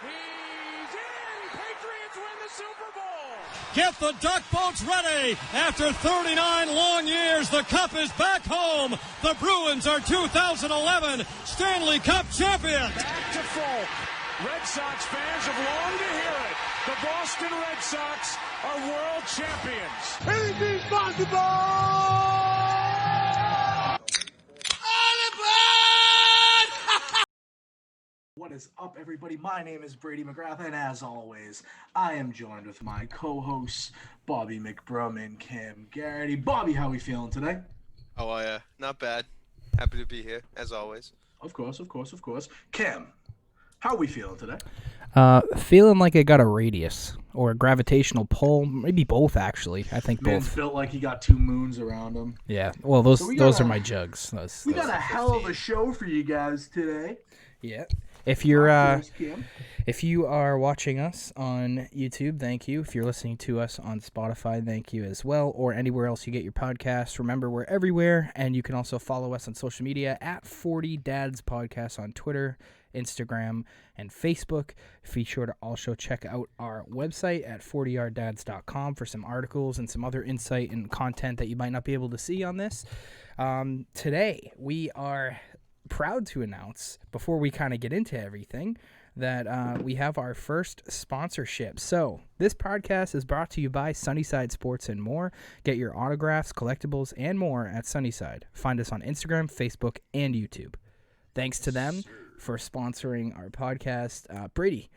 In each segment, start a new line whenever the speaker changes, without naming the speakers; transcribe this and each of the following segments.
He's in! Patriots win the Super Bowl!
Get the duck boats ready! After 39 long years, the Cup is back home. The Bruins are 2011 Stanley Cup champions.
Back to Folk. Red Sox fans have longed to hear it. The Boston Red Sox are world champions.
Anything's possible!
What is up, everybody? My name is Brady McGrath, and as always, I am joined with my co-hosts, Bobby McBrum and Cam Garrity. Bobby, how are we feeling today?
Oh, yeah. Not bad. Happy to be here, as always.
Of course. Cam, how are we feeling today?
Feeling like I got a radius or a gravitational pull, maybe both actually. I think
Man's
both.
built like he got two moons around him.
Yeah, well, those are my jugs.
We got a hell of a show for you guys today.
Yeah. If you are watching us on YouTube, thank you. If you're listening to us on Spotify, thank you as well, or anywhere else you get your podcasts. Remember, we're everywhere, and you can also follow us on social media at 40 Dads Podcast on Twitter, Instagram, and Facebook. Be sure to also check out our website at 40yarddads.com for some articles and some other insight and content that you might not be able to see on this. Today, we are proud to announce, before we kind of get into everything, that we have our first sponsorship. So this podcast is brought to you by Sunnyside Sports and More. Get your autographs, collectibles, and more at Sunnyside. Find us on Instagram, Facebook, and YouTube. Thanks to them for sponsoring our podcast. Brady,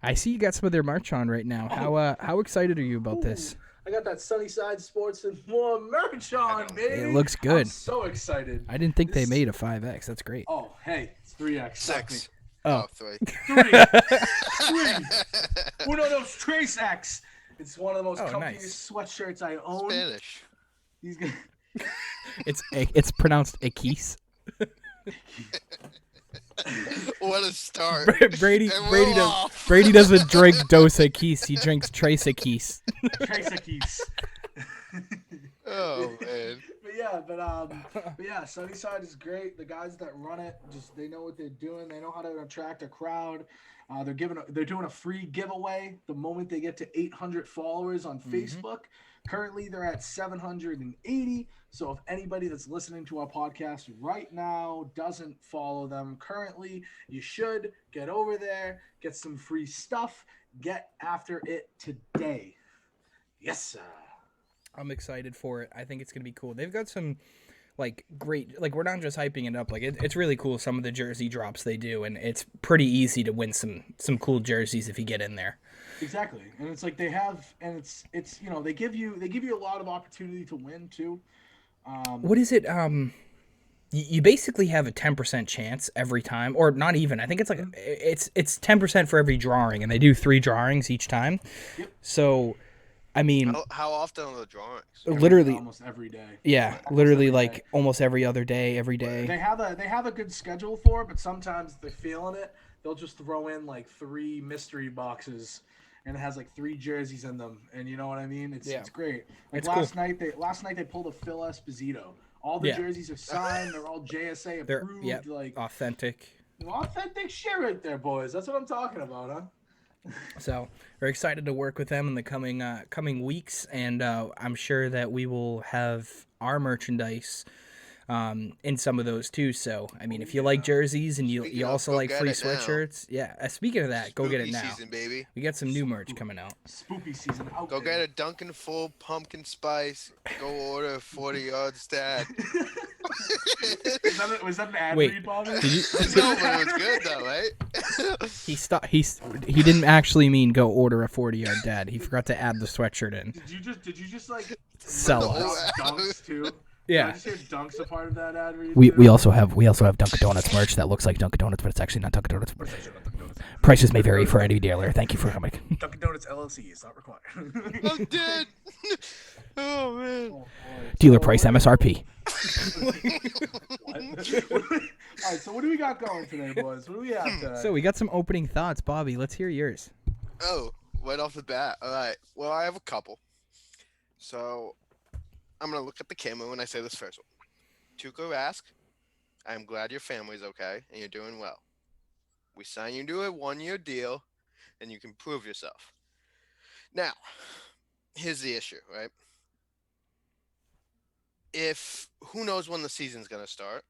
I see you got some of their merch on right now. How excited are you about this?
I got that Sunnyside Sports and More merch on, baby.
It looks good.
I'm so excited.
I didn't think they made a 5X. That's great.
Oh, hey, it's 3X.
6.
Oh.
3.
3. Uno dos tres X. It's one of the most comfiest sweatshirts I own.
Spanish.
He's gonna...
It's pronounced Equis.
What a start.
Brady doesn't drink Dos Equis. He drinks Tres Equis.
Tres Equis.
Oh, man.
But yeah, Sunnyside is great. The guys that run it, they know what they're doing. They know how to attract a crowd. They're doing a free giveaway the moment they get to 800 followers on Facebook. Currently, they're at 780. So if anybody that's listening to our podcast right now doesn't follow them currently, you should get over there, get some free stuff, get after it today. Yes, sir.
I'm excited for it. I think it's going to be cool. They've got some great, we're not just hyping it up. It's really cool, some of the jersey drops they do, and it's pretty easy to win some cool jerseys if you get in there.
Exactly. And it's like they have, and it's they give you a lot of opportunity to win too.
What is it? You basically have a 10% chance every time, or not even. I think it's it's 10% for every drawing, and they do 3 drawings each time. Yep. So, I mean,
how often are the drawings?
Literally almost every day.
Yeah, literally almost every other day, every day.
They have a good schedule for it, but sometimes if they're feeling it, they'll just throw in 3 mystery boxes, and it has 3 jerseys in them, and you know what I mean? It's great. Last night they pulled a Phil Esposito. All the jerseys are signed. They're all JSA approved.
They're authentic.
Authentic shit right there, boys. That's what I'm talking about, huh?
So we're excited to work with them in the coming weeks, and I'm sure that we will have our merchandise in some of those too. So I mean, if you like jerseys and you also like free sweatshirts, speaking of that, go get it now.
Season, baby.
We got some new merch coming out.
Spooky season out.
Go get a Dunkin' Full Pumpkin Spice. Go order 40 yards, Dad.
Was that an ad read, Bobby?
No, but it was good though, right?
He didn't actually mean go order a 40-yard dad. He forgot to add the sweatshirt in.
Did you just
sell us?
Dunks too?
Yeah.
Did I just hear Dunks a part of that ad read?
We also have Dunkin' Donuts merch that looks like Dunkin' Donuts, but it's actually not Dunkin' Donuts. Prices may vary for any dealer. Thank you for coming.
Dunkin' Donuts LLC is not required.
I'm dead. Oh man.
Dealer price MSRP.
All right, so what do we got going today, boys? What do we have today?
So we got some opening thoughts, Bobby. Let's hear yours.
Oh, right off the bat. All right. Well, I have a couple. So I'm gonna look at the camera when I say this first one. Tuukka Rask, I'm glad your family's okay and you're doing well. We signed you to a 1-year deal, and you can prove yourself. Now, here's the issue, right? Who knows when the season's going to start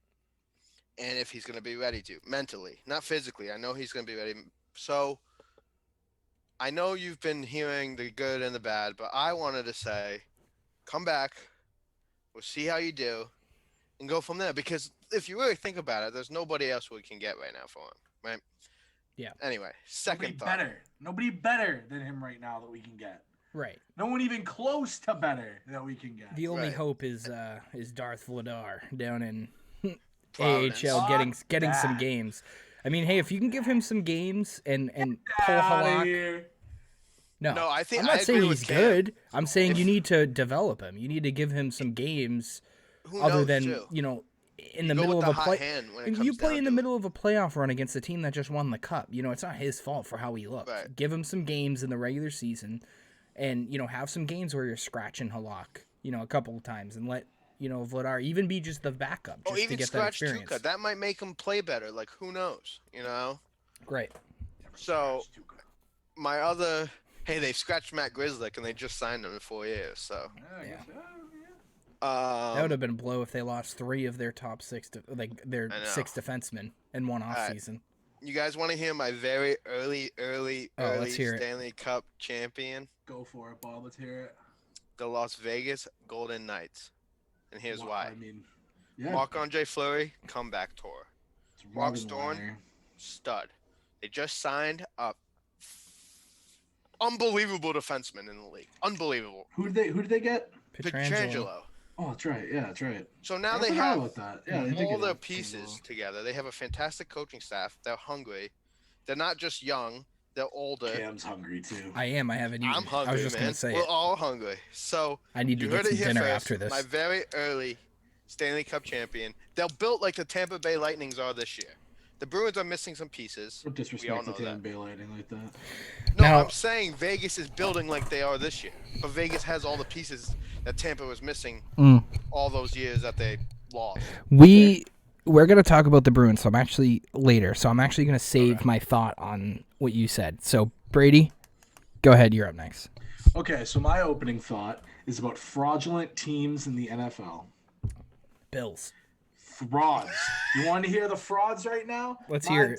and if he's going to be ready to, mentally, not physically. I know he's going to be ready. So I know you've been hearing the good and the bad, but I wanted to say, come back. We'll see how you do and go from there. Because if you really think about it, there's nobody else we can get right now for him, right?
Yeah.
Anyway, second thought.
Nobody better than him right now that we can get.
Right.
No one even close to better that we can get.
The only hope is Darth Vladar down in
Providence.
AHL getting some games. I mean, hey, if you can give him some games and pull Halak. No, I'm not saying he's good. I'm saying you need to develop him. You need to give him some games other than, in the middle of a play. You play in the middle of a playoff run against a team that just won the cup. It's not his fault for how he looks.
Right.
Give him some games in the regular season and, have some games where you're scratching Halak, a couple of times and let, Vladar even be just the backup just to get that experience.
Tuca. That might make him play better. Like, who knows,
Great.
So, my other... Hey, they scratched Matt Grzelcyk and they just signed him in 4 years. So
yeah. That would have been a blow if they lost 3 of their top 6, 6 defensemen in one offseason.
You guys want to hear my very early Stanley Cup champion?
Go for it, Bob. Let's hear it.
The Las Vegas Golden Knights, and here's why.
Yeah.
Marc-Andre Fleury comeback tour. Mark Storn, stud. They just signed up. Unbelievable defenseman in the league. Unbelievable.
Who did they get?
Pietrangelo.
Oh, that's right. Yeah, that's right.
So now they have all their pieces together. They have a fantastic coaching staff. They're hungry. They're not just young. They're older.
Cam's hungry too.
I am. I haven't eaten.
I'm hungry,
I was just
man.
Gonna say
We're all hungry. So
I need to get some dinner after this.
My very early Stanley Cup champion. They're built like the Tampa Bay Lightnings are this year. The Bruins are missing some pieces.
Don't disrespect the Tampa Bay Lightning like that.
No, I'm saying Vegas is building like they are this year. But Vegas has all the pieces that Tampa was missing all those years that they lost.
We're going to talk about the Bruins, so I'm actually going to save my thought on what you said. So, Brady, go ahead. You're up next.
Okay, so my opening thought is about fraudulent teams in the NFL.
Bills.
Frauds. You want to hear the frauds right now?
Let's hear.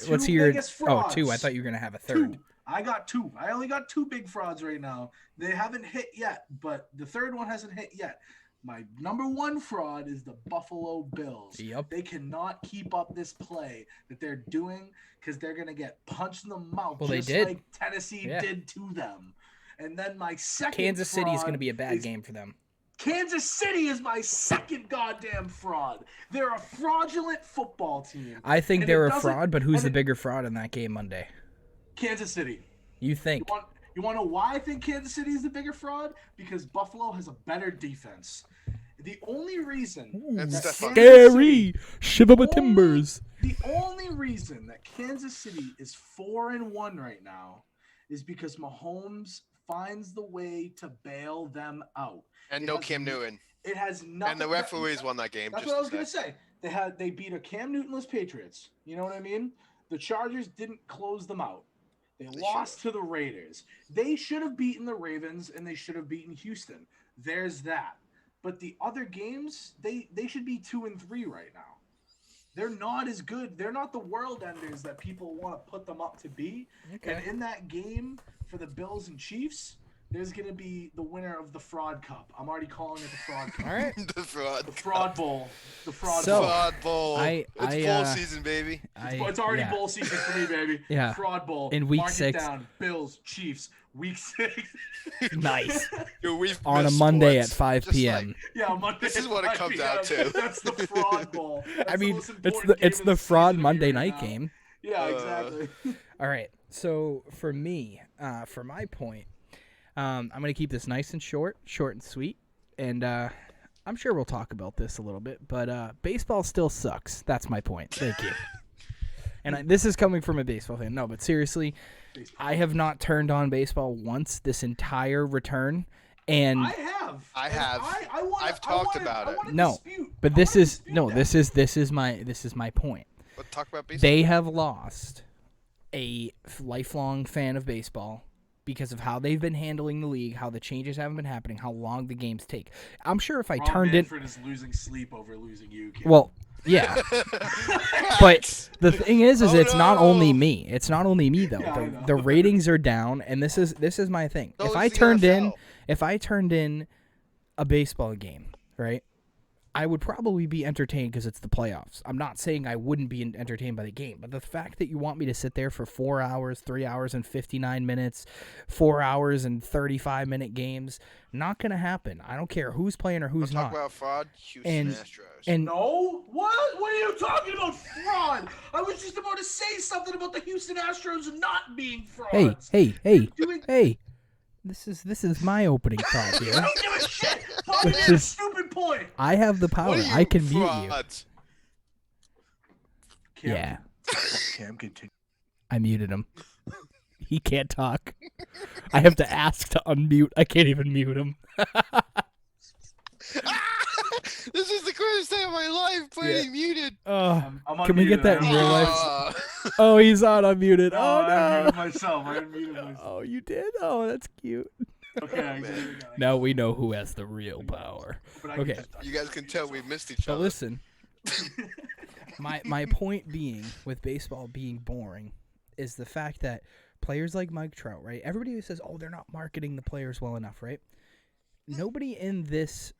Oh, 2. I thought you were gonna have a third.
2. I got 2. I only got 2 big frauds right now. They haven't hit yet, but the third one hasn't hit yet. My number 1 fraud is the Buffalo Bills.
Yep.
They cannot keep up this play that they're doing because they're gonna get punched in the mouth.
Well,
just
they did.
like Tennessee did to them. And then my second
Kansas City is gonna be a bad game for them.
Kansas City is my second goddamn fraud. They're a fraudulent football team.
I think they're a fraud, but who's the bigger fraud in that game Monday?
Kansas City.
You think?
You want to know why I think Kansas City is the bigger fraud? Because Buffalo has a better defense. The only reason
scary Shiver my timbers.
The only reason that Kansas City is 4-1 right now is because Mahomes finds the way to bail them out.
And no Cam Newton.
It has nothing.
And the referees won that game.
That's what I was gonna say. They beat a Cam Newtonless Patriots. You know what I mean? The Chargers didn't close them out. They lost to the Raiders. They should have beaten the Ravens and they should have beaten Houston. There's that. But the other games, they should be 2-3 right now. They're not as good. They're not the world enders that people want to put them up to be. Okay. And in that game for the Bills and Chiefs, there's going to be the winner of the Fraud Cup. I'm already calling it the Fraud Cup.
All right.
The
Fraud Bowl. The Fraud
Bowl. It's bowl season, baby.
It's already bowl season for me, baby.
Yeah.
Fraud Bowl.
In week
Mark
6.
It down. Bills, Chiefs, week 6.
Nice.
Dude,
on a Monday at 5 p.m.
Monday.
This is what it comes out to.
That's the Fraud Bowl.
I mean, it's the fraud Monday night game.
Yeah, exactly.
All right. So for me, for my point, I'm going to keep this nice and short and sweet. And I'm sure we'll talk about this a little bit. But baseball still sucks. That's my point. Thank you. And this is coming from a baseball fan. No, but seriously, I have not turned on baseball once this entire return. And
I have.
I've talked about it.
No, but this is my point.
Let's talk about baseball.
They have lost a lifelong fan of baseball because of how they've been handling the league, how the changes haven't been happening, how long the games take. I'm sure if I turned
Manfred is losing sleep over losing you, Kim.
Well, yeah. But the thing is it's not only me. It's not only me though.
Yeah,
The ratings are down, and this is my thing.
So
If I turned in a baseball game, right? I would probably be entertained because it's the playoffs. I'm not saying I wouldn't be entertained by the game, but the fact that you want me to sit there for 4 hours, 3 hours and 59 minutes, 4 hours and 35-minute games, not going to happen. I don't care who's playing or who's not.
Talk about fraud, Houston Astros.
And
no? What? What are you talking about, fraud? I was just about to say something about the Houston Astros not being frauds.
Hey. This is my opening thought here.
I don't give a shit. Tommy made a stupid point.
I have the power. I can mute you.
Kim,
Yeah.
Cam, continue.
I muted him. He can't talk. I have to ask to unmute. I can't even mute him.
This is the greatest day of my life. Playing muted.
I'm
Can we get that in real life? Oh, he's on unmuted. Oh, no.
I unmuted myself.
Oh, you did? Oh, that's cute.
Okay.
Now we know who has the real power. Okay.
You guys can tell we missed each
But
other.
listen, my point being with baseball being boring is the fact that players like Mike Trout, right? Everybody who says, oh, they're not marketing the players well enough, right? Nobody in this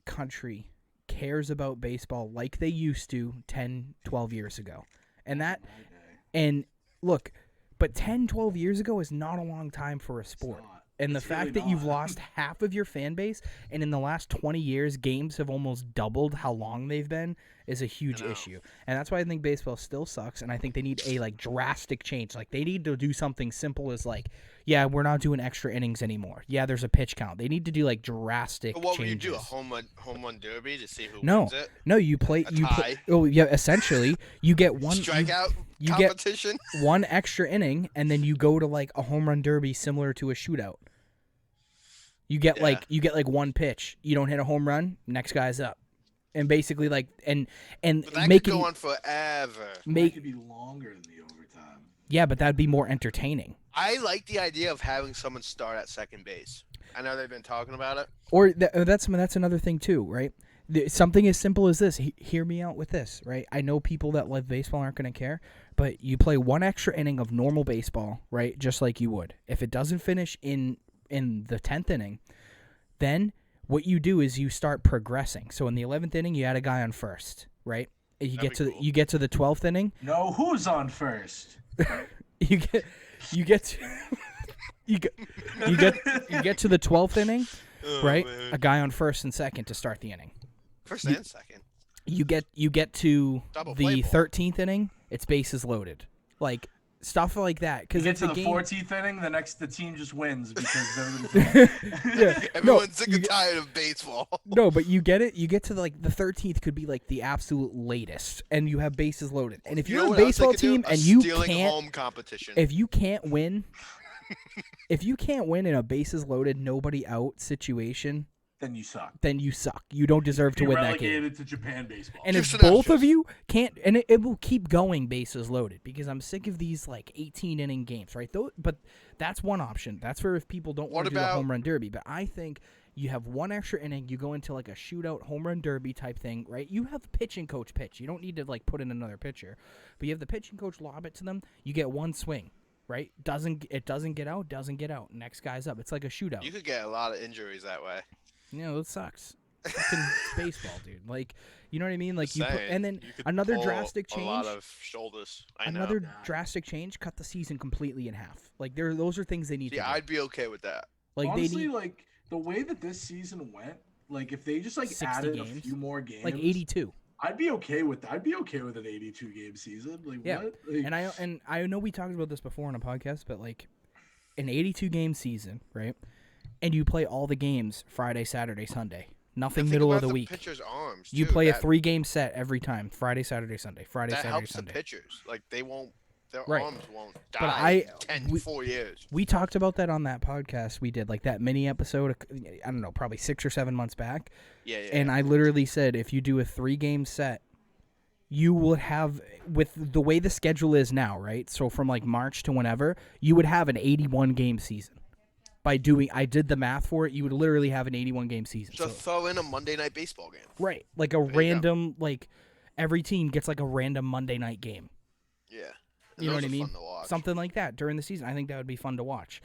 country cares about baseball like they used to 10, 12 years ago. And look, but 10, 12 years ago is not a long time for a sport. And the fact that you've lost half of your fan base, and in the last 20 years, games have almost doubled how long they've been, is a huge issue. And that's why I think baseball still sucks, and I think they need a drastic change. They need to do something simple as yeah, we're not doing extra innings anymore. Yeah, there's a pitch count. They need to do drastic changes.
What would you do? A home run derby to see who
wins
it?
No, you play. Oh yeah, essentially, you get one
strikeout
you
competition.
Get one extra inning, and then you go to a home run derby similar to a shootout. You get one pitch. You don't hit a home run, next guy's up. And basically and
but that
make
could
it
go on forever.
It could be longer than the overtime.
Yeah, but that'd be more entertaining.
I like the idea of having someone start at second base. I know they've been talking about it.
Or that's another thing too, right? Something as simple as this. Hear me out with this, right? I know people that love baseball aren't going to care, but you play one extra inning of normal baseball, right? Just like you would. If it doesn't finish in the 10th inning, then what you do is you start progressing. So in the 11th inning, you add a guy on first, right? You get to the 12th inning.
No, who's on first?
you get to the 12th inning, right? Man. A guy on first and second to start the inning.
First and second.
You get to the 13th inning, it's bases loaded. Stuff like that. Because
get to the 14th inning, the team just wins because
everyone's sick and tired of baseball.
No, but you get it. You get to the 13th could be the absolute latest, and you have bases loaded. And if you're a baseball team and you can't
home competition,
if you can't win in a bases loaded, nobody out situation.
Then you suck.
You don't deserve to win that game.
Relegated to Japan baseball.
And if both of you can't, and it will keep going bases loaded because I'm sick of these 18-inning games, right? But that's one option. That's for if people don't want to do the home run derby. But I think you have one extra inning, you go into a shootout home run derby type thing, right? You have the pitching coach pitch. You don't need to put in another pitcher, but you have the pitching coach lob it to them. You get one swing. Right? It doesn't get out. Next guy's up. It's like a shootout.
You could get a lot of injuries that way.
It sucks. It's baseball, dude. You know what I mean? And then another drastic change.
A lot of shoulders.
Drastic change. Cut the season completely in half. Those are things they need to do.
I'd be okay with that.
Honestly, the way that this season went, if they just added games, a few more games,
82.
I'd be okay with that. I'd be okay with an 82-game season. What?
And I know we talked about this before on a podcast, but an 82-game season, right? And you play all the games Friday, Saturday, Sunday. Nothing middle of the week.
Pitcher's arms,
you play a 3-game set every time. Friday, Saturday, Sunday. Friday,
that
Saturday,
helps
Sunday.
The pitchers. They won't. Their
right.
arms won't die in 4 years.
We talked about that on that podcast we did, that mini episode, I don't know, probably 6 or 7 months back.
Yeah.
And I literally said if you do a 3-game set you would have, with the way the schedule is now, right? So from like March to whenever, you would have an 81 game season. I did the math for it. You would literally have an 81 game season.
So throw in a Monday night baseball game.
Right, like a random, like every team gets like a random Monday night game.
Yeah,
you know what I mean? Something like that during the season. I think that would be fun to watch.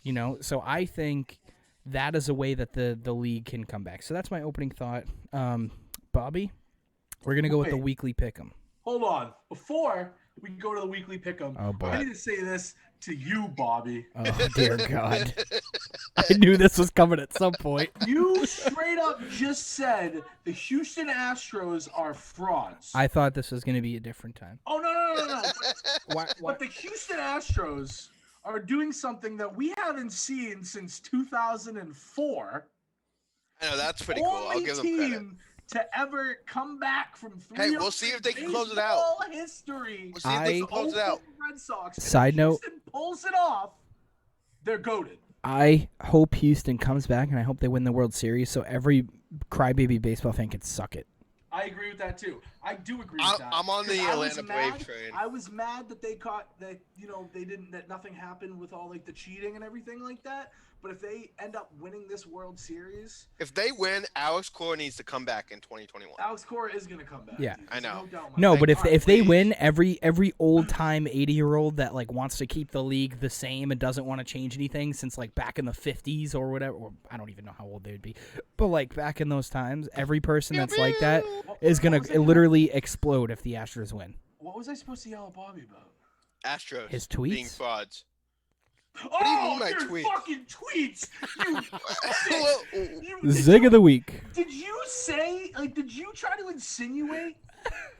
You know, so I think that is a way that the league can come back. So that's my opening thought. Bobby, we're gonna go with the weekly pick'em.
Hold on, before we can go to the weekly pick'em, I need to say this to you, Bobby.
Oh dear God! I knew this was coming at some point.
You straight up just said the Houston Astros are frauds.
I thought this was gonna be a different time.
Oh no! But the Houston Astros are doing something that we haven't seen since 2004.
I know, that's pretty cool. I'll give them credit.
To ever come back from 3-0.
Hey, we'll see if they can close it out.
History.
We'll see if they can close it out.
Red Sox.
Side note.
Houston pulls it off. They're goated.
I hope Houston comes back, and I hope they win the World Series, so every crybaby baseball fan can suck it.
I agree with that too. I do agree with that.
I'm on the Atlanta Braves train.
I was mad that they caught that. You know, that nothing happened with all like the cheating and everything like that. But if they end up winning this World Series,
if they win, Alex Cora needs to come back in 2021.
Alex Cora is going to come back.
Yeah,
I know.
No, but if they win, every old time 80-year-old that like wants to keep the league the same and doesn't want to change anything since like back in the 50s or whatever, or I don't even know how old they would be, but like back in those times, every person that's like that is going to literally explode if the Astros win.
What was I supposed to yell at Bobby about?
Astros.
His tweets
being frauds.
What do you mean my tweets? Fucking tweets!
Zig of the week.
Did you say, like, did you try to insinuate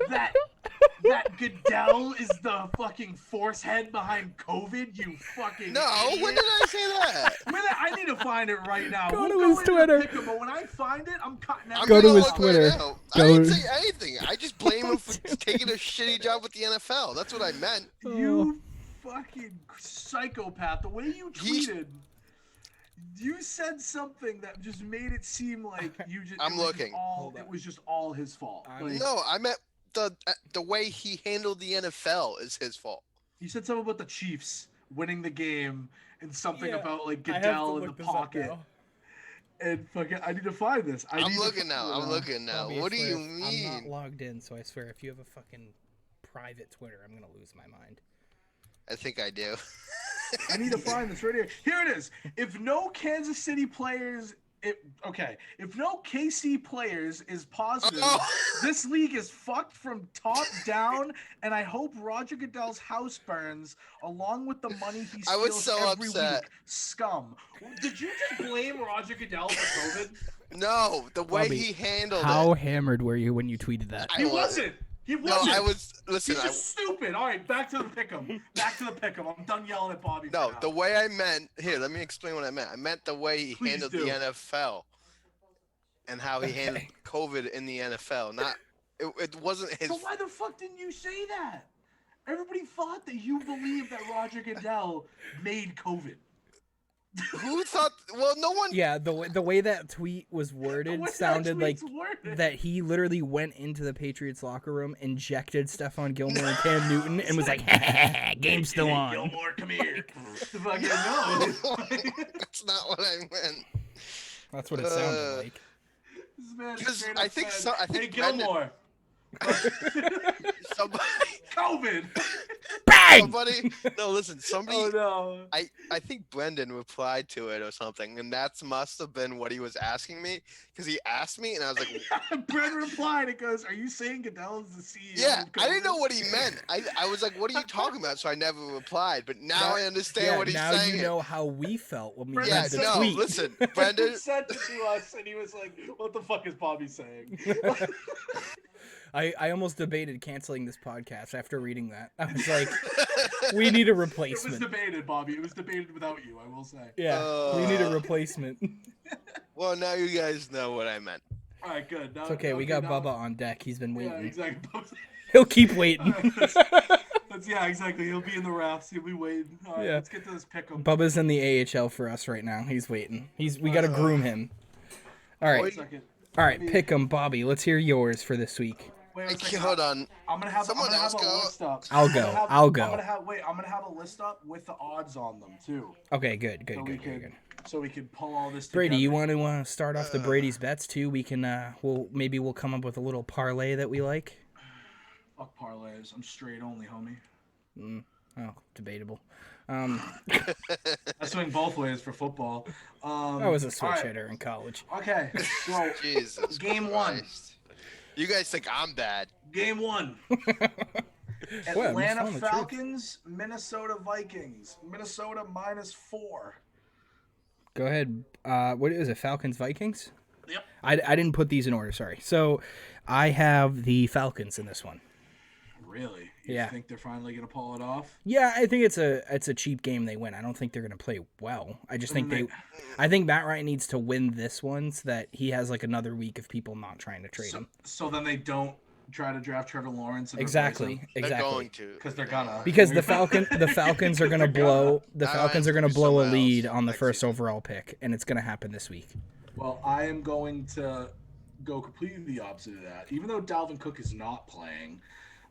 that Goodell is the fucking force head behind COVID? You fucking idiot.
When did I say that?
I need to find it right now.
Go to his Twitter.
But when I find it, I'm cutting out.
Go to his Twitter.
Right I didn't say anything. I just blame him for taking a shitty job with the NFL. That's what I meant.
You fucking psychopath. The way you tweeted, you said something that just made it seem like you just.
I'm looking.
It was just all his fault.
No, I meant the way he handled the NFL is his fault.
You said something about the Chiefs winning the game and something about like Goodell in the pocket. And fucking, I need to find this. I'm looking now. What do you mean?
I'm not logged in, so I swear, if you have a fucking private Twitter, I'm gonna lose my mind.
I think I do.
I need to find this right here. Here it is. If no Kansas City players, if no KC players is positive, this league is fucked from top down, and I hope Roger Goodell's house burns along with the money he steals every week. Scum. Did you just blame Roger Goodell for COVID?
No, the way he handled it.
How hammered were you when you tweeted that?
He wasn't.
No, I was. Listen,
he's just stupid. All right, back to the pick'em. I'm done yelling at Bobby.
No, the way I meant. Here, let me explain what I meant. I meant the way he handled the NFL and how he handled COVID in the NFL. Not, it wasn't his.
So why the fuck didn't you say that? Everybody thought that you believed that Roger Goodell made COVID.
Who thought? Well, no one.
Yeah, the way that tweet was worded sounded like that he literally went into the Patriots locker room, injected Stephon Gilmore and Cam Newton, and was like, "Game's still on."
Gilmore, come here.
That's not what I meant.
That's what it sounded like.
Because I think
hey, Gilmore.
Somebody.
COVID.
Bang!
Somebody. No, listen. Somebody.
Oh no.
I think Brendan replied to it or something, and that must have been what he was asking me, because he asked me, and I was like,
Brendan replied. It goes, "Are you saying Goodell is the CEO?"
Yeah, I didn't know what he meant. I was like, "What are you talking about?" So I never replied. But now I understand what he's saying.
Now you know how we felt when we read the
no,
tweet.
Listen, Brendan
sent it to us, and he was like, "What the fuck is Bobby saying?"
I almost debated canceling this podcast after reading that. I was like, we need a replacement.
It was debated, Bobby. It was debated without you, I will say.
Yeah, we need a replacement.
Well, now you guys know what I meant.
All right, good.
It's okay. We got Bubba on deck. He's been waiting.
Yeah, exactly.
He'll keep waiting.
Yeah, exactly. He'll be in the rafts. He'll be waiting. All right, let's get to this pick'em.
Bubba's in the AHL for us right now. He's waiting. We got to groom him. All right. All right, pick'em, Bobby. Let's hear yours for this week.
Wait a
Hey,
second.
hold on.
I'm gonna have
Someone
a
else go.
list up.
I'll go.
I'm gonna have a list up with the odds on them too.
Okay, good.
So we could pull all this
Brady,
together.
you want to start off the Brady's bets too? We can. We'll come up with a little parlay that we like.
Fuck parlays. I'm straight only, homie.
Oh, debatable.
I swing both ways for football.
I was a switch hitter in college.
Okay, so
Jesus
Game
Christ. You guys think I'm bad?
Game 1.
Well,
Atlanta
I'm just telling the truth.
Falcons, Minnesota Vikings. Minnesota -4.
Go ahead. What is it? Falcons, Vikings?
Yep.
I didn't put these in order. Sorry. So, I have the Falcons in this one.
Really? You
Yeah.
think they're finally gonna pull it off?
Yeah, I think it's a cheap game they win. I don't think they're gonna play well. I just think I think Matt Ryan needs to win this one so that he has like another week of people not trying to trade him.
So then they don't try to draft Trevor Lawrence.
Exactly.
They're going to.
Because they're gonna.
Because the Falcons are gonna blow a lead on the first overall pick, and it's gonna happen this week.
Well, I am going to go completely the opposite of that. Even though Dalvin Cook is not playing,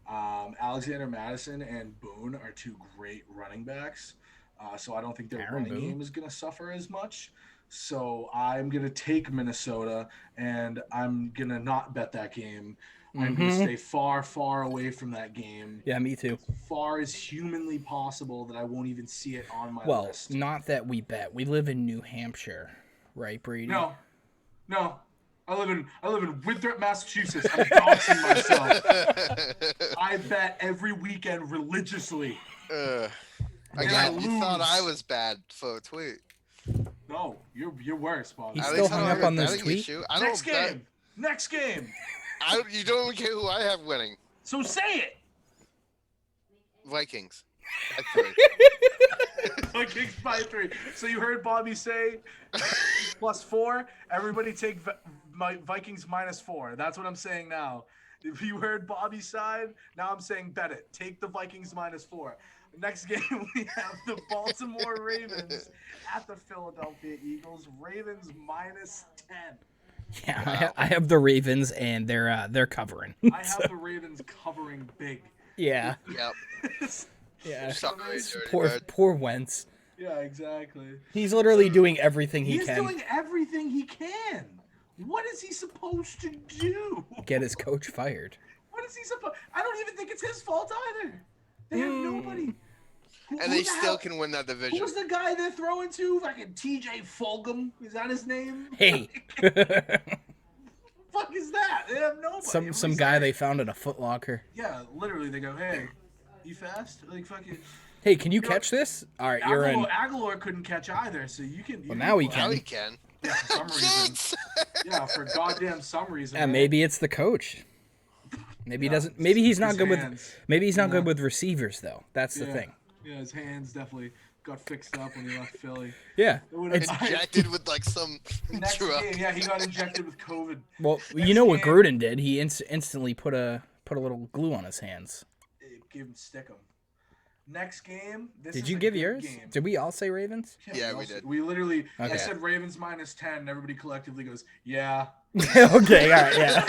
Alexander Madison and Boone are two great running backs. So I don't think their running game is going to suffer as much. So I'm going to take Minnesota, and I'm going to not bet that game. I'm going to stay far, far away from that game.
Yeah, me too.
As far as humanly possible that I won't even see it on my list.
Well, not that we bet. We live in New Hampshire, right, Brady?
No. I live in Winthrop, Massachusetts. I'm doxing myself. I bet every weekend religiously.
Again, you thought I was bad for a tweet.
No, you're worse, Bob.
He's still hung up on this tweet.
Next game.
You don't even care who I have winning.
So say it.
Vikings.
Vikings by 3. So you heard Bobby say +4. Everybody take my Vikings -4. That's what I'm saying now. If you heard Bobby's side, now I'm saying bet it. Take the Vikings -4. Next game, we have the Baltimore Ravens at the Philadelphia Eagles. Ravens -10.
Yeah,
Wow.
I have the Ravens, and they're covering.
I have the Ravens covering big.
Yeah.
Yep.
Yeah.
Sorry,
Poor Wentz.
Yeah, exactly.
He's literally doing everything he
He's
can.
doing everything he can. What is he supposed to do?
Get his coach fired.
What is he supposed? I don't even think it's his fault either. They have nobody.
And they still can win that division.
Who's the guy they're throwing to? Fucking TJ Fulgham. Is that his name?
Hey.
Fuck is that? They have nobody.
Some guy they found at a Foot Locker.
Yeah, literally, they go, "Hey, you fast? Like fucking."
Hey, can you catch this? All right, you're in.
Aguilar couldn't catch either, so you can.
Well, now he
Now
can.
he can.
Yeah, for some reason. Yeah, for goddamn some reason.
Yeah,
man.
maybe it's the coach. Maybe he doesn't. Maybe he's not
his
good
hands.
with. Maybe he's not good with receivers though. That's the thing.
Yeah, his hands definitely got fixed up when he left Philly.
Yeah.
It's,
Injected with like some
next
drug.
game, yeah, he got injected with COVID.
Well, you know what Gruden did? He instantly put a little glue on his hands.
Give him stick him. Next game.
Did you give yours?
Game.
Did we all say Ravens?
Yeah, we did.
We literally. I
Okay.
said Ravens -10, and everybody collectively goes, "Yeah."
Okay. All right. Yeah.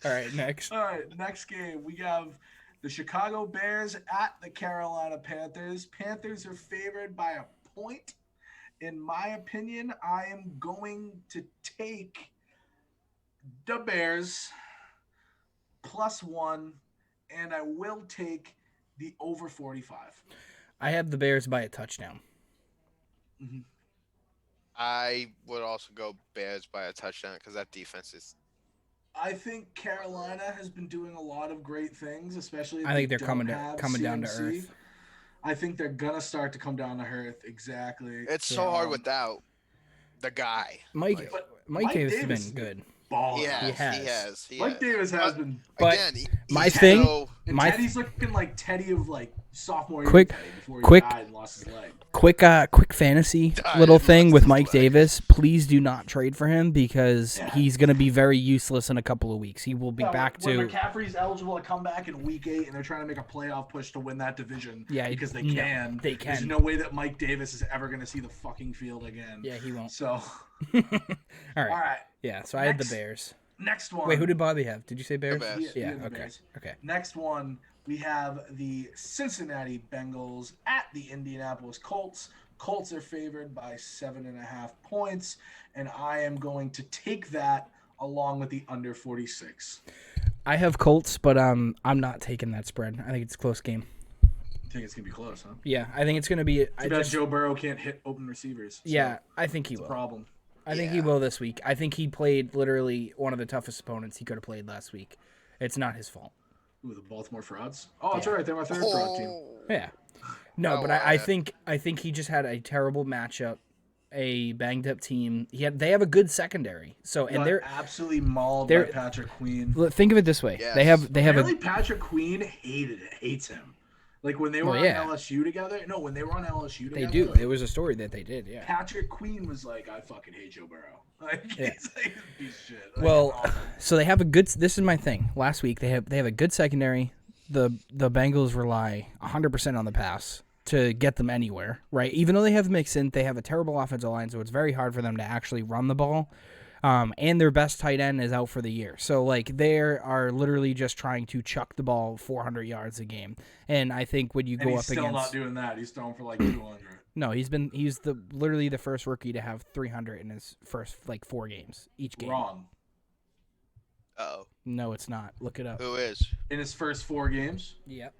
All right. Next.
All right, next game we have the Chicago Bears at the Carolina Panthers. Panthers are favored by a point. In my opinion, I am going to take the Bears +1, and I will take the over 45.
I have the Bears by a touchdown.
Mm-hmm.
I would also go Bears by a touchdown because that defense is.
I think Carolina has been doing a lot of great things, especially if
I think
they
they're
don't
coming
have
down to
CMC.
earth.
I think they're gonna start to come down to earth. Exactly.
It's so hard without the guy.
Mike
Mike
Davis
Davis
has been good.
Balling.
He
has.
has.
Mike Davis has been.
But
Again,
my
he's
thing-
so-
And
My-
Teddy's looking like Teddy of like sophomore year
Quick-
Teddy before he
quick-
died and lost his leg.
Quick fantasy
Died
little
and
thing
lost
with
his
Mike
leg.
Davis. Please do not trade for him because
Yeah.
he's going to be very useless in a couple of weeks. He will be
Yeah,
back
when
to.
McCaffrey's eligible to come back in week 8 and they're trying to make a playoff push to win that division.
Yeah,
because they
no,
can.
they
There's
can.
no way that Mike Davis is ever going to see the fucking field again.
Yeah, he won't.
So,
All right.
all right.
Yeah, so I had the
Next.
Bears.
Next one.
Wait, who did Bobby have? Did you say Bears?
Bears.
Yeah.
He had the
Okay.
Bears.
Okay.
Next one, we have the Cincinnati Bengals at the Indianapolis Colts. Colts are favored by 7.5 points, and I am going to take that along with the under 46.
I have Colts, but I'm not taking that spread. I think it's a close game.
I think it's gonna be close, huh?
Yeah, I think it's gonna be.
Joe Burrow can't hit open receivers. So
yeah, I think he
it's
will.
a problem.
I think he will this week. I think he played literally one of the toughest opponents he could have played last week. It's not his fault.
Ooh, the Baltimore Frauds. Oh, that's right. They're my third fraud team.
Yeah. No, but I think he just had a terrible matchup, a banged up team. They have a good secondary. So and they're
absolutely mauled by Patrick Queen.
Think of it this way.
Yes.
They have
Apparently Patrick Queen hates him. Like when they were on LSU together. No, when they were on LSU together.
They do.
Like,
it was a story that they did, yeah.
Patrick Queen was like, I fucking hate Joe Burrow. Like, he's like a piece of shit. Like,
well, so they have a good. This is my thing. Last week they have a good secondary. The Bengals rely 100% on the pass to get them anywhere, right? Even though they have Mixon, they have a terrible offensive line, so it's very hard for them to actually run the ball. And their best tight end is out for the year. So, like, they are literally just trying to chuck the ball 400 yards a game. And I think when you go up against...
he's still not doing that. He's throwing for, like, 200.
No, he's literally the first rookie to have 300 in his first, 4 games, each game.
Wrong.
Uh-oh.
No, it's not. Look it up.
Who is?
In his first 4 games?
Yep.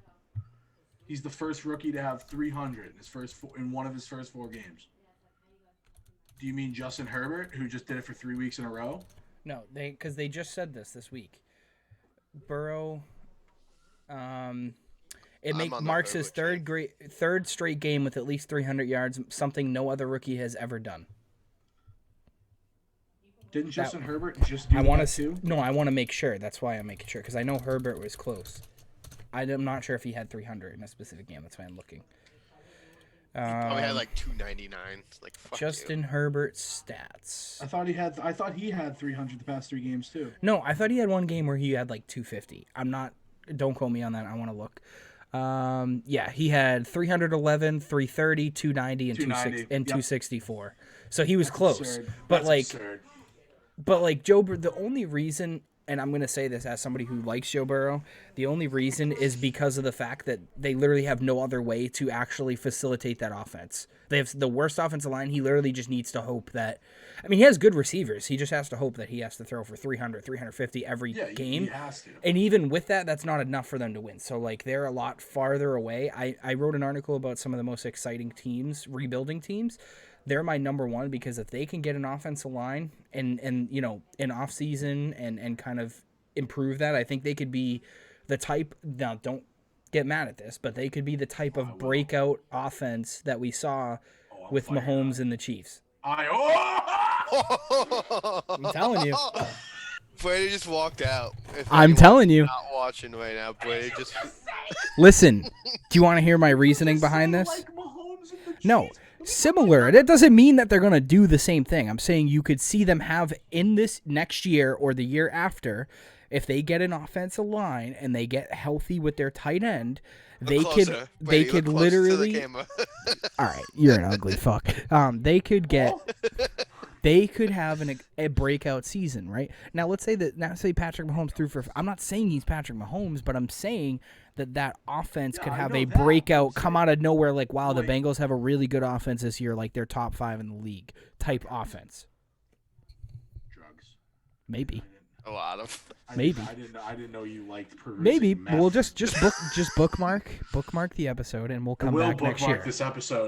He's the first rookie to have 300 in one of his first 4 games. Do you mean Justin Herbert, who just did it for 3 weeks in a row?
No, because they just said this week. Burrow, marks his third straight game with at least 300 yards, something no other rookie has ever done.
Didn't Justin Herbert just do that too?
No, I want to make sure. That's why I'm making sure, because I know Herbert was close. I'm not sure if he had 300 in a specific game. That's why I'm looking.
He probably had like 299. Like fuck
Justin Herbert's stats.
I thought he had 300 the past 3 games too.
No, I thought he had one game where he had like 250. Don't quote me on that. I want to look. Yeah, he had 311, 330, 290, and 264. So he was close.
Absurd.
But
That's absurd.
But Joe, the only reason, and I'm going to say this as somebody who likes Joe Burrow, the only reason is because of the fact that they literally have no other way to actually facilitate that offense. They have the worst offensive line. He literally just needs to hope that, he has good receivers. He just has to hope that he has to throw for 300, 350 every game.
He has to.
And even with that, that's not enough for them to win. So, they're a lot farther away. I wrote an article about some of the most exciting teams, rebuilding teams. They're my number one, because if they can get an offensive line and in off season and kind of improve that, I think they could be the type. Now, don't get mad at this, but they could be the type of breakout offense that we saw with Mahomes and the Chiefs. I'm telling you.
Brady just walked out.
I'm telling you.
Not watching right now. Brady just.
Listen. Do you want to hear my reasoning behind this? No. Similar. That doesn't mean that they're going to do the same thing. I'm saying you could see them have in this next year or the year after, if they get an offensive line and they get healthy with their tight end, they could literally. All right, you're an ugly fuck. They could have a breakout season, right? Now let's say Patrick Mahomes threw for. I'm not saying he's Patrick Mahomes, but I'm saying that offense could have a breakout, come out of nowhere, like, wow, the Bengals have a really good offense this year, like they're top 5 in the league type offense.
Drugs.
Maybe.
A lot of.
Maybe.
I didn't know you liked perusing
Maybe.
meth.
We'll just bookmark the episode, and we'll come back next year.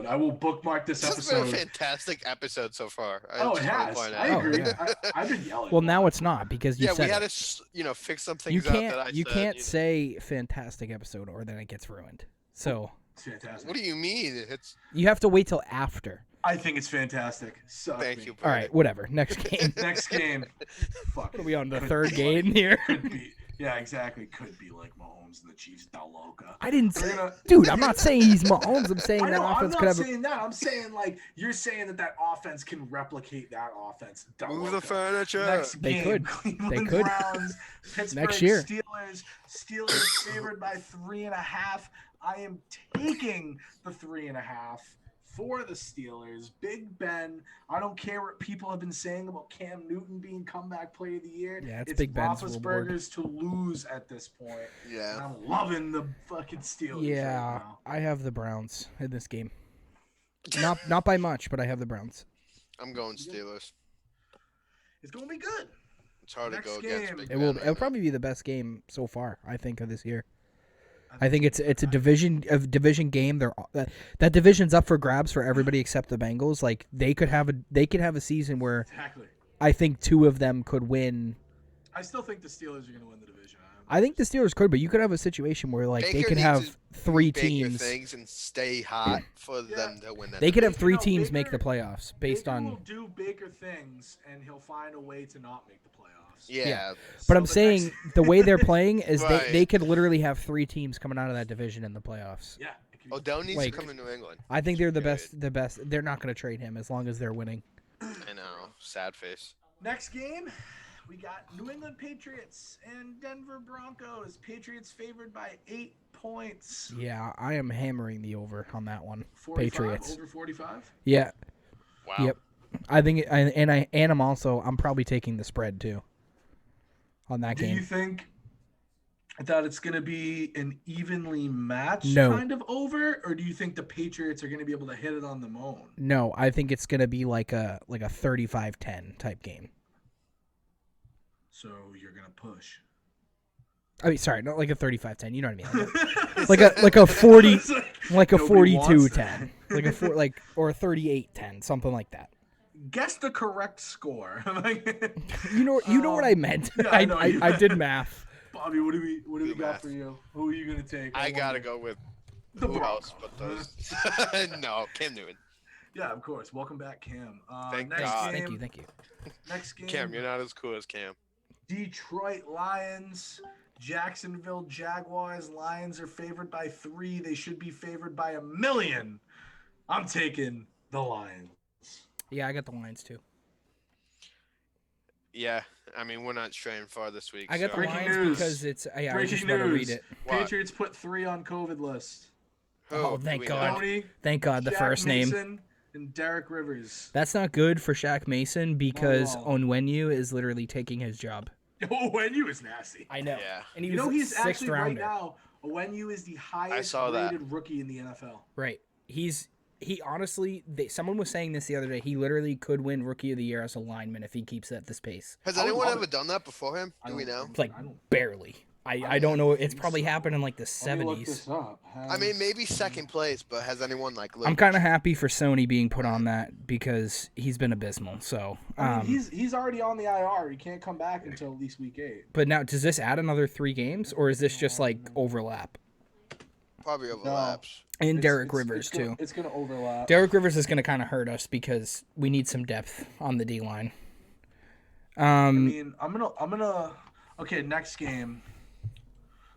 I will bookmark this episode.
This has been a fantastic episode so far.
It has. I agree.
Yeah.
I've been yelling.
Well, now it's not, because you said
we had to fix some things
you can't say fantastic episode, or then it gets ruined. So
it's fantastic.
What do you mean?
You have to wait till after.
I think it's fantastic.
Thank you, Brady.
All right, whatever. Next game.
Next game. Fuck.
What are we on, the third game here?
Could be. Yeah, exactly. Could be like Mahomes and the Chiefs. Da loca.
I didn't say, dude. I'm not saying he's Mahomes. I'm saying that offense could have.
I'm not saying that. I'm saying you're saying that offense can replicate that offense. Da
Move
loca.
the furniture.
Next game,
They could.
Cleveland
They could.
Browns, Pittsburgh
Next year.
Steelers favored by 3.5. I am taking the 3.5. for the Steelers. Big Ben. I don't care what people have been saying about Cam Newton being comeback player of the year.
Yeah, it's Big Ben's reward.
Roethlisberger's to lose at this point.
Yeah.
And I'm loving the fucking Steelers
Yeah,
right now.
I have the Browns in this game. Not by much, but I have the Browns.
I'm going Steelers.
It's going to be good.
It's hard
Next
to go against
game.
Big
It'll
Ben.
probably be the best game so far, I think, of this year. I think it's a division game. That division's up for grabs for everybody except the Bengals. Like they could have a season where
Exactly.
I think two of them could win.
I still think the Steelers are going to win the division.
I think the Steelers could, but you could have a situation where like
Baker
they could
needs
have
to
three
Baker
teams.
things and stay hot for them to win that.
They could have
division.
three teams
Baker-
make the playoffs based
Baker
on.
will do Baker things, and he'll find a way to not make the playoffs.
Yeah.
But
So
I'm
the
saying
next-
the way they're playing is
Right.
they could literally have three teams coming out of that division in the playoffs.
Yeah. it could be-
Odell needs
Like-
to come to New England.
I think they're the
Period.
best. The best. They're not going to trade him as long as they're winning.
I know. Sad face.
Next game, we got New England Patriots and Denver Broncos. Patriots favored by 8 points.
Yeah, I am hammering the over on that one.
45,
Patriots.
over 45.
Yeah.
Wow.
Yep. I think, I'm probably taking the spread too. On that
Do
game.
you think that it's going to be an evenly matched
No.
kind of over, or do you think the Patriots are going to be able to hit it on the moon?
No, I think it's going to be like a 35-10 type game.
So you're going to push.
I mean, sorry, not like a 35-10. You know what I mean? Like a 40,
It's
like a
nobody wants
42-10, or a 38-10, something like that.
guess the correct score.
You know what I meant.
yeah, I know you
I did
meant.
math.
Bobby, what do we
Do
got
math.
for you? Who are you going to take?
I
wonder.
gotta go with
The
who else
Broncos.
but those. No, Cam Newton.
Yeah, of course. Welcome back, Cam.
Thank
next
God.
game.
Thank you.
Next game.
Cam, you're not as cool as Cam.
Detroit Lions, Jacksonville Jaguars. Lions are favored by 3. They should be favored by 1,000,000. I'm taking the Lions.
Yeah, I got the Lions too.
Yeah, I mean we're not straying far this week.
I got the
so-
Breaking
Lions
news.
because it's. Yeah, I was
Breaking
just about to read
news.
it.
What?
Patriots put 3 on COVID list.
Who?
Oh,
Do
thank
we
God.
know?
Tony,
Thank God, the
Shaq
first name.
Mason, and Derek Rivers.
That's not good for Shaq Mason because
Oh.
Onwenu is literally taking his job.
Onwenu is nasty.
I know.
Yeah.
And he
You
was
know he's
sixth
actually
rounder.
right now. Onwenu is the highest
saw that.
rated rookie in the NFL.
Right. He honestly, someone was saying this the other day. He literally could win Rookie of the Year as a lineman if he keeps at this pace.
Has
I would
anyone
love
ever
it.
done that before him? Do we know?
Like
I don't-
barely. I don't know. It's probably happened in like the
Let me look
70s.
this up.
I mean, maybe second place, but has anyone like?
I'm kind of happy for Sony being put on that because he's been abysmal. So,
I mean, he's already on the IR. He can't come back until at least week 8.
but now does this add another 3 games or is this just like overlap?
probably overlaps.
And Derek Rivers too.
It's gonna overlap.
Derek Rivers is going to kind of hurt us because we need some depth on the D line.
I mean, I'm gonna. Okay, next game.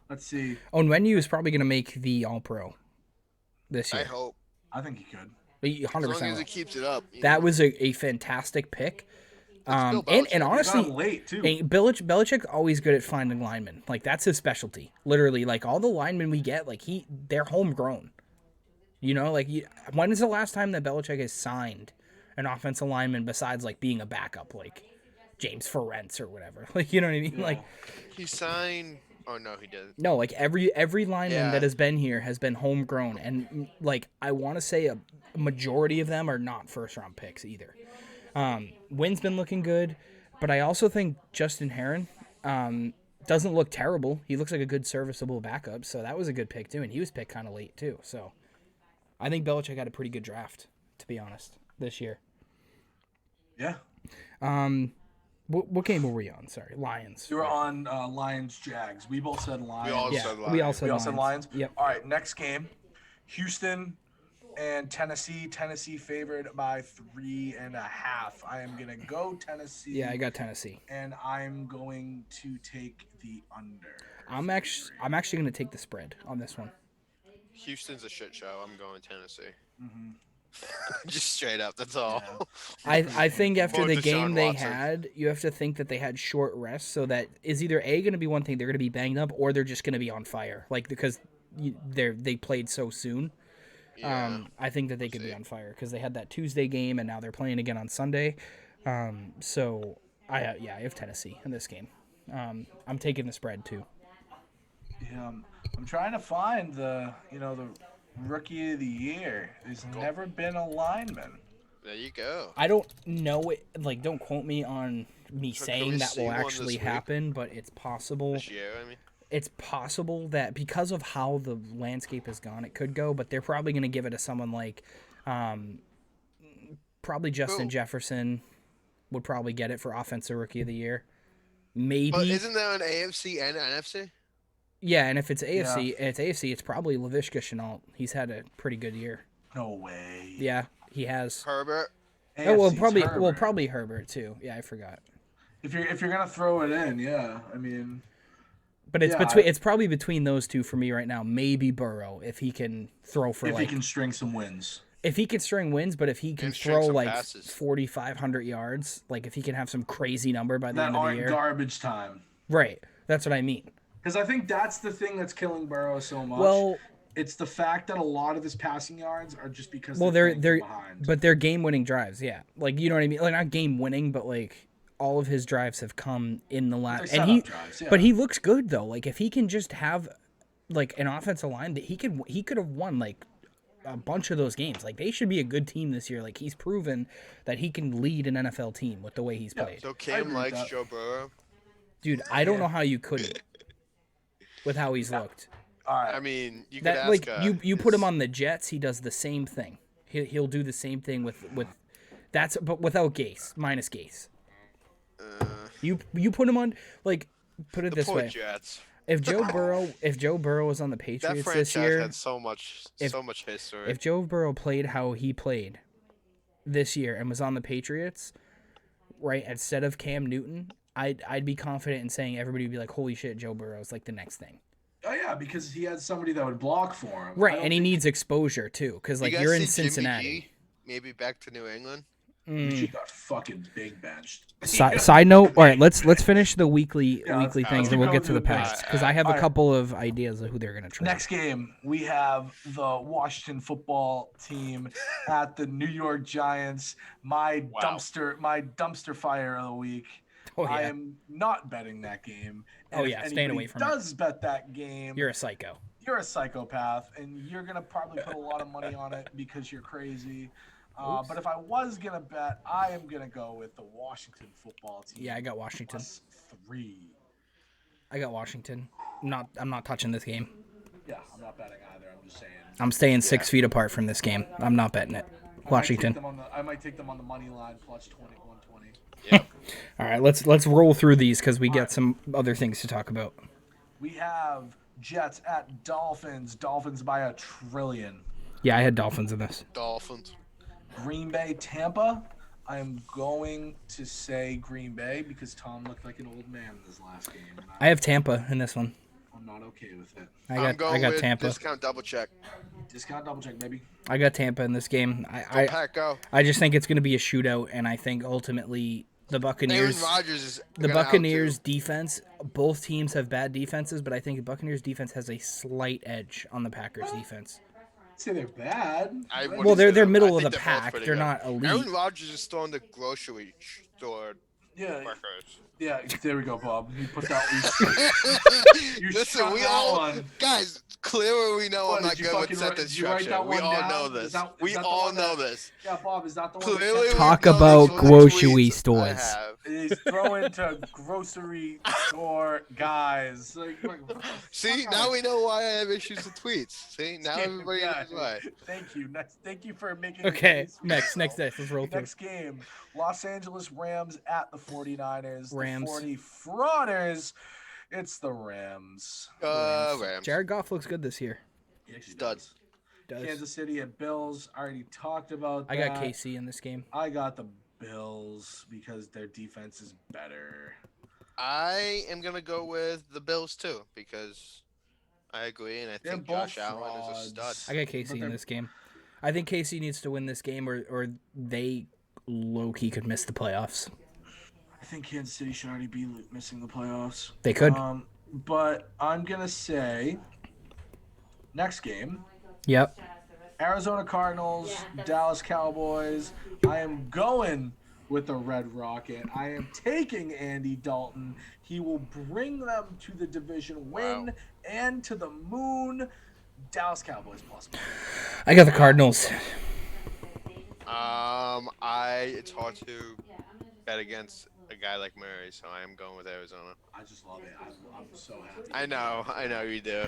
Let's see.
Onwenu is probably going to make the All Pro this
I
year.
hope.
I think he could.
He
As long as
100%.
he keeps it up. you
That
know.
was a fantastic pick.
Bill
And
Belichick.
honestly,
He's on late too.
Belichick's always good at finding linemen. Like that's his specialty. Literally, like all the linemen we get, like they're homegrown. You know, like when is the last time that Belichick has signed an offensive lineman besides like being a backup, like James Ferentz or whatever? Like you know what I mean?
Yeah.
Like
He signed. Oh no, he didn't.
no, like every lineman
Yeah.
that has been here has been homegrown, and like I want to say a majority of them are not first round picks either. Wynn's been looking good, but I also think Justin Herron doesn't look terrible. He looks like a good serviceable backup, so that was a good pick too, and he was picked kind of late too. So I think Belichick had a pretty good draft, to be honest, this year.
Yeah.
What game were we on? Sorry, Lions.
You were on Lions Jags. We both said Lions.
We all
Yeah,
said
we
Lions.
all said
We all said Lions.
Yep.
All right, next game. Houston and Tennessee. Tennessee favored by 3.5. I am gonna go Tennessee.
Yeah, I got Tennessee.
And I'm going to take the under.
I'm actually going to take the spread on this one.
Houston's a shit show. I'm going Tennessee.
Mm-hmm.
Just straight up. That's all.
I think after
Or
the
Deshaun
game they
Watson.
had, you have to think that they had short rest, so that is either going to be one thing, they're going to be banged up, or they're just going to be on fire, like because they played so soon. I think that they could be on fire because they had that Tuesday game and now they're playing again on Sunday. So I have Tennessee in this game. I'm taking the spread too.
Yeah, I'm trying to find the rookie of the year. There's never been a lineman.
There you go.
I don't know it. Like, don't quote me on me saying that will actually happen, but it's possible.
This year, I mean.
It's possible that because of how the landscape has gone, it could go. But they're probably going to give it to someone like, probably Justin Jefferson would probably get it for offensive rookie of the year. Maybe.
But isn't there an AFC and NFC?
Yeah, and if it's AFC, it's probably Laviska Shenault. He's had a pretty good year.
No way.
Yeah, he has.
Herbert.
Probably Herbert too. Yeah, I forgot.
If you're gonna throw it in, yeah, I mean.
But it's probably between those two for me right now. Maybe Burrow if he can throw for
he can string some wins.
If he can string wins, but if he can throw like 4,500 yards, like if he can have some crazy number by the end of the year.
Garbage time.
Right. That's what I mean.
Because I think that's the thing that's killing Burrow so much.
Well,
it's the fact that a lot of his passing yards are just because
they're
behind.
But they're game-winning drives, yeah. Like, you know what I mean? Like, not game-winning, but like all of his drives have come in the last. And drives, yeah. But he looks good though. Like if he can just have like an offensive line that he could have won like a bunch of those games. Like they should be a good team this year. Like he's proven that he can lead an NFL team with the way he's played.
So Cam likes Joe Burrow.
Dude, I don't know how you couldn't. With how he's looked.
All right.
I mean, you could ask.
You put him on the Jets, he does the same thing. He'll do the same thing with but without Gase, minus Gase. You put him on put it this way.
Jets.
If Joe Burrow was on the Patriots this year,
had so much history.
If Joe Burrow played how he played this year and was on the Patriots, right, instead of Cam Newton, I'd be confident in saying everybody would be like, holy shit, Joe Burrow's like the next thing.
Oh yeah, because he had somebody that would block for him.
Right, and he needs exposure too, because like you're in Cincinnati.
Jimmy G, maybe back to New England.
She got fucking big benched.
Side note. All right, let's finish the weekly things, and we'll get to the past because I have a couple of ideas of who they're gonna try.
Next game, we have the Washington football team at the New York Giants. My dumpster fire of the week.
Oh, yeah.
I am not betting that game. And
staying away from it.
Does bet that game?
You're a psycho.
You're a psychopath, and you're gonna probably put a lot of money on it because you're crazy. But if I was gonna bet, I am gonna go with the Washington football team.
Yeah, I got Washington.
+3.
I got Washington. I'm not touching this game.
Yeah, I'm not betting either. I'm just saying.
I'm staying 6 feet apart from this game. I'm not betting it. Washington.
I might take them on the money line +120.
Yep.
All right, let's roll through these because we got some other things to talk about.
We have Jets at Dolphins. Dolphins by 1 trillion.
Yeah, I had Dolphins in this.
Dolphins.
Green Bay, Tampa. I'm going to say Green Bay because Tom looked like an old man in this last game.
I have Tampa in this one.
I'm not okay with it.
I got Tampa.
Discount double check.
Discount double check, baby.
I got Tampa in this game. I just think it's going to be a shootout, and I think ultimately the Buccaneers.
Aaron Rodgers is
the Buccaneers defense. Both teams have bad defenses, but I think the Buccaneers defense has a slight edge on the Packers defense.
Say they're bad.
Well, they're middle of the pack. They're not elite.
Aaron Rodgers is still in the grocery store.
Yeah. Yeah, there we go, Bob. You put that.
Listen, we all guys. Clearly, we know I'm not good with sentence structure. We all know this. We all know this.
Yeah, Bob, is that the one?
Clearly,
talk about grocery stores.
He's throwing to grocery store guys.
See, now we know why I have issues with tweets. See, now everybody knows why.
Thank you for making.
Okay, next let's roll through.
Next game, Los Angeles Rams at the 49ers.
Rams.
The 40 frauders. It's the Rams.
Rams.
Jared Goff looks good this year.
Studs.
Kansas City at Bills. I already talked about that.
I got KC in this game.
I got the Bills because their defense is better.
I am going to go with the Bills too because I agree, and I think Josh Allen is a stud.
I got KC in this game. I think KC needs to win this game or they low-key could miss the playoffs.
I think Kansas City should already be missing the playoffs.
They could.
But I'm going to say next game.
Yep.
Arizona Cardinals, Dallas Cowboys. I am going with the Red Rocket. I am taking Andy Dalton. He will bring them to the division win and to the moon. Dallas Cowboys plus money.
I got the Cardinals.
It's hard to bet against a guy like Murray, so I am going with Arizona.
I just love it. I'm so happy.
I know you do.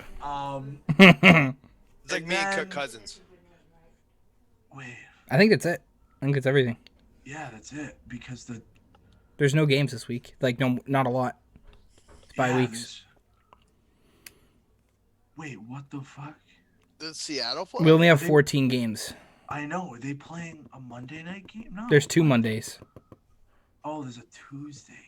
It's like me and Kirk Cousins.
Wait.
I think that's it. I think it's everything.
Yeah, that's it. Because
there's no games this week. Like, no, not a lot. It's bye weeks.
Wait, what the fuck?
Does Seattle play?
We only have 14 games.
I know. Are they playing a Monday night game? No.
There's 2 Mondays.
Oh, there's a Tuesday game.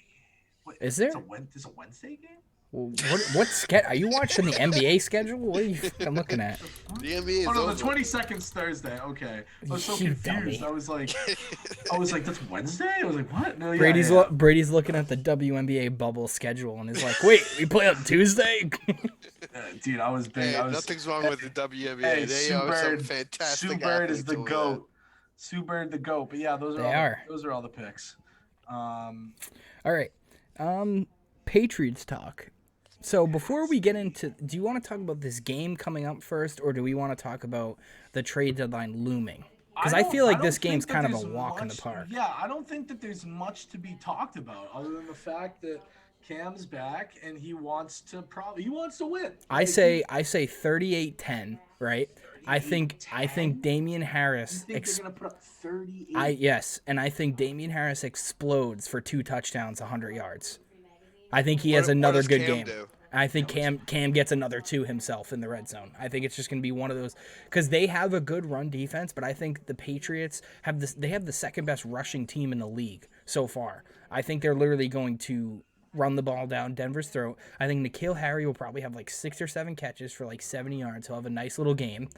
What,
is there?
There's a Wednesday game?
Well, what are you watching the NBA schedule? What are you looking at?
The NBA is
no, the 22nd's Thursday. Okay. I was so confused.
Dummy.
I was like, that's Wednesday? I was like, what? No,
Brady's looking at the WNBA bubble schedule and is like, wait, we play on Tuesday?
Dude, I was big.
Nothing's wrong with the WNBA.
Hey,
they are some fantastic
Sue Bird is the GOAT. Sue Bird the GOAT. But yeah, those are all the picks.
All right. Patriots talk. So before we get into, do you want to talk about this game coming up first, or do we want to talk about the trade deadline looming? Because I feel like this game's kind of a walk in the park.
Yeah, I don't think that there's much to be talked about other than the fact that Cam's back and he wants to win.
I say 38-10, right? I think Damian Harris.
You think they're gonna put up 38?
Yes, and I think Damian Harris explodes for 2 touchdowns, 100 yards. I think he has another good game. I think Cam gets another 2 himself in the red zone. I think it's just going to be one of those because they have a good run defense, but I think the Patriots have the second best rushing team in the league so far. I think they're literally going to run the ball down Denver's throat. I think N'Keal Harry will probably have like 6 or 7 catches for like 70 yards. He'll have a nice little game.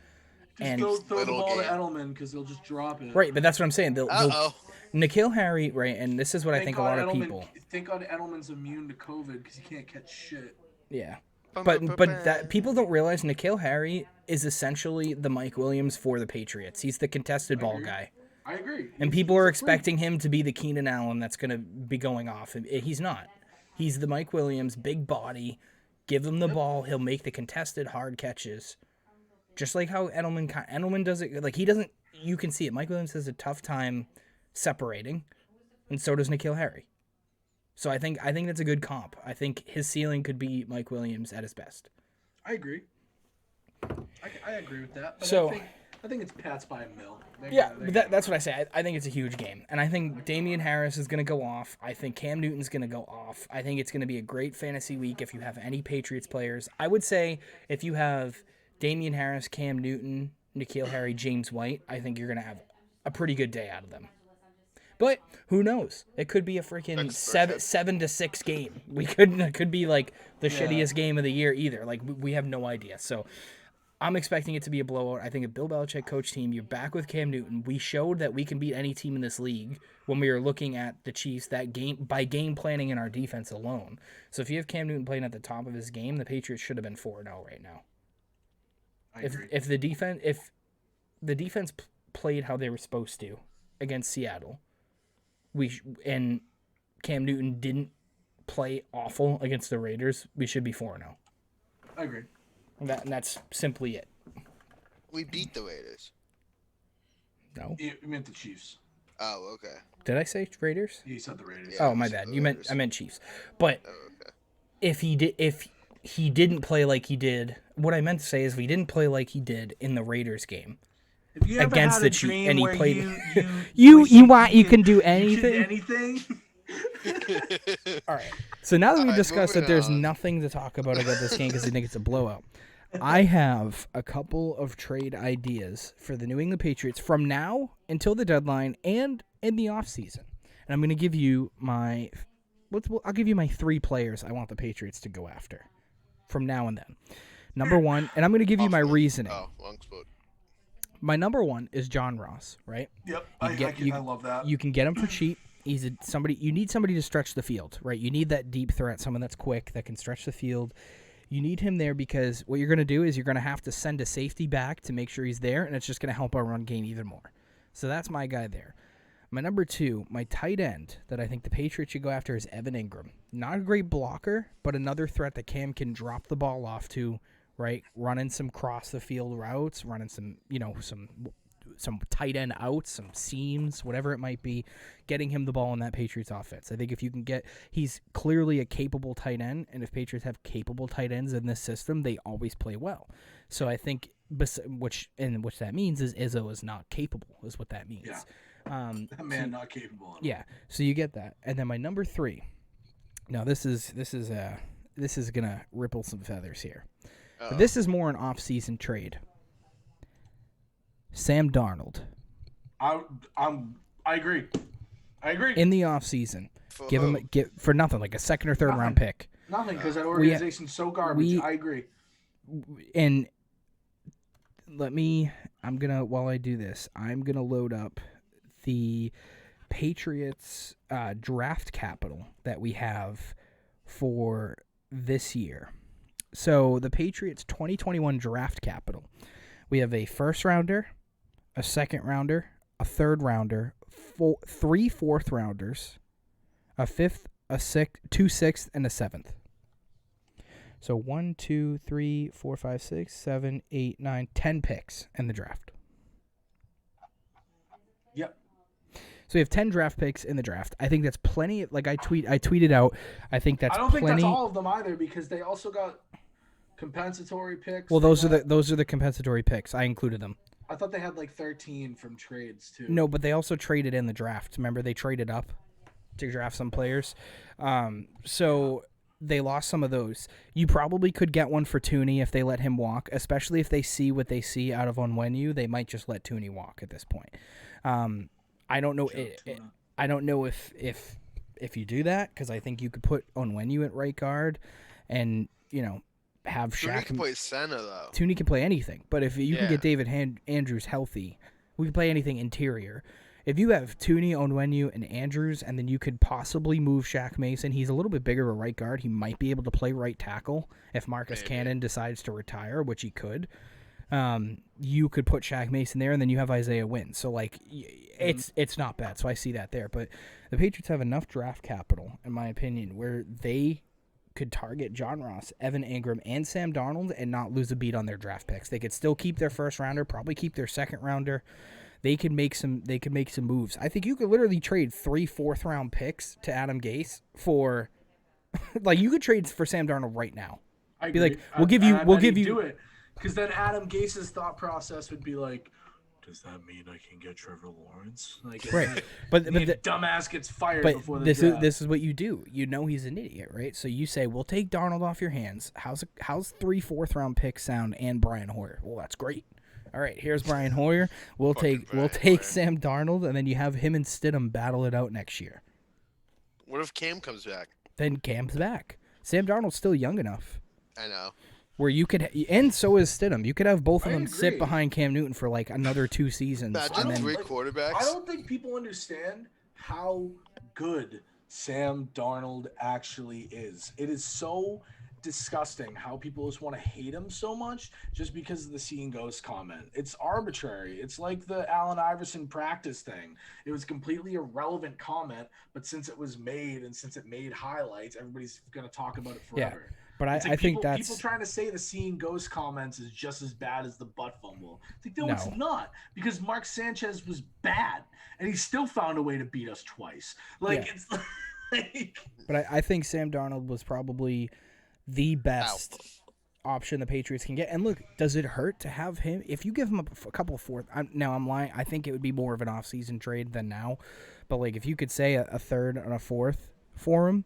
Just throw the ball to Edelman because they'll just drop it.
Right, but that's what I'm saying. N'Keal Harry, right, and this is what I think a lot of people.
Thank God Edelman's immune to COVID because he can't catch shit.
Yeah, but that people don't realize N'Keal Harry is essentially the Mike Williams for the Patriots. He's the contested ball guy.
I agree.
And people are expecting him to be the Keenan Allen that's going to be going off. He's not. He's the Mike Williams, big body. Give him the ball. He'll make the contested hard catches. Just like how Edelman does it. Like, he doesn't, you can see it. Mike Williams has a tough time separating, and so does N'Keal Harry. So I think that's a good comp. I think his ceiling could be Mike Williams at his best.
I agree. I agree with that. But
so
I think it's Pats by a mil.
That's what I say. I think it's a huge game. And I think Damian Harris is going to go off. I think Cam Newton's going to go off. I think it's going to be a great fantasy week if you have any Patriots players. I would say if you have Damian Harris, Cam Newton, N'Keal Harry, James White, I think you're going to have a pretty good day out of them. But who knows? It could be a freaking 7-6 game. It could be like the shittiest game of the year either. Like, we have no idea. So I'm expecting it to be a blowout. I think a Bill Belichick coach team. You're back with Cam Newton. We showed that we can beat any team in this league when we were looking at the Chiefs that game by game planning in our defense alone. So if you have Cam Newton playing at the top of his game, the Patriots should have been 4-0 right now. If the defense played how they were supposed to against Seattle, and Cam Newton didn't play awful against the Raiders, we should be 4-0.
I agree.
And that's simply it.
We beat the Raiders.
No.
You meant the Chiefs.
Oh, okay.
Did I say Raiders?
You said the Raiders.
Yeah, my bad. I meant Chiefs. But if he didn't play like he did, what I meant to say is if he didn't play like he did in the Raiders game against the Chiefs, and he played, you can do anything. All right. So now that we discussed that there's nothing to talk about this game because I think it's a blowout, I have a couple of trade ideas for the New England Patriots from now until the deadline and in the offseason. And I'm going to give you I'll give you my 3 players I want the Patriots to go after from now and then. Number 1, and I'm going to give you my reasoning.
Oh, long spot.
My number 1 is John Ross, right?
Yep, I love that.
You can get him for cheap. You need somebody to stretch the field, right? You need that deep threat, someone that's quick, that can stretch the field. You need him there because what you're going to do is you're going to have to send a safety back to make sure he's there, and it's just going to help our run game even more. So that's my guy there. My number 2, my tight end that I think the Patriots should go after is Evan Ingram. Not a great blocker, but another threat that Cam can drop the ball off to, right? Running some cross-the-field routes, running some, some tight end outs, some seams, whatever it might be, getting him the ball in that Patriots offense. I think if you can he's clearly a capable tight end, and if Patriots have capable tight ends in this system, they always play well. So I think, which that means is Izzo is not capable, is what that means.
Yeah. That man not capable. At all.
Yeah. So you get that, and then my number 3. Now this is gonna ripple some feathers here. But this is more an off-season trade. Sam Darnold.
I agree.
In the offseason. Give him for nothing, like a second or third
Nothing.
round pick.
Nothing, because that organization's so garbage. I agree.
And while I do this, I'm gonna load up the Patriots draft capital that we have for this year. So the Patriots 2021 draft capital. We have a first rounder, a second rounder, a third rounder, 3 fourth rounders, a fifth, a sixth, 2 sixths, and a seventh. So 1, 2, 3, 4, 5, 6, 7, 8, 9, 10 picks in the draft.
Yep.
So we have 10 draft picks in the draft. I think that's plenty. Like I tweeted out. I think that's.
I don't
plenty.
think that's all of them either, because they also got compensatory picks.
Well, those are the compensatory picks. I included them.
I thought they had like 13 from trades too.
No, but they also traded in the draft. Remember, they traded up to draft some players. So they lost some of those. You probably could get one for Tooney if they let him walk, especially if they see what they see out of Onwenu. They might just let Tooney walk at this point. I don't know. I don't know if you do that, because I think you could put Onwenu at right guard, and have Shaq.
Tooney can play center though.
Tooney can play anything, but if you can get David Andrews healthy, we can play anything interior. If you have Tooney, Onwenu, and Andrews, and then you could possibly move Shaq Mason. He's a little bit bigger of a right guard. He might be able to play right tackle if Marcus Cannon decides to retire, which he could. You could put Shaq Mason there, and then you have Isaiah Wynn. So, like, it's not bad. So I see that there. But the Patriots have enough draft capital, in my opinion, where they could target John Ross, Evan Ingram, and Sam Darnold and not lose a beat on their draft picks. They could still keep their first rounder, probably keep their second rounder. They could make some moves. I think you could literally trade 3 fourth-round picks to Adam Gase for like, you could trade for Sam Darnold right now.
I
be
agree.
like, we'll give you
do it, because then Adam Gase's thought process would be like, does that mean I can get Trevor Lawrence? Like,
right. But the
dumbass gets fired before the
this
draft.
This is what you do. You know he's an idiot, right? So you say, we'll take Darnold off your hands. How's 3 fourth-round picks sound and Brian Hoyer? Well, that's great. All right, here's Brian Hoyer. We'll take Sam Darnold, and then you have him and Stidham battle it out next year.
What if Cam comes back?
Then Cam's back. Sam Darnold's still young enough.
I know.
Where you could, and so is Stidham. You could have both of them sit behind Cam Newton for like another 2 seasons.
Imagine 3 quarterbacks.
I don't think people understand how good Sam Darnold actually is. It is so disgusting how people just want to hate him so much just because of the seeing ghost comment. It's arbitrary. It's like the Allen Iverson practice thing. It was completely irrelevant comment, but since it was made and since it made highlights, everybody's going to talk about it forever.
Yeah. But
like
I think that's
people trying to say the seeing ghost comments is just as bad as the butt fumble. It's like, no, it's not, because Mark Sanchez was bad and he still found a way to beat us twice. Like, it's like. But
I think Sam Darnold was probably the best option the Patriots can get. And look, does it hurt to have him? If you give him a couple of fourth, I'm lying. I think it would be more of an off-season trade than now. But like, if you could say a third and a fourth for him.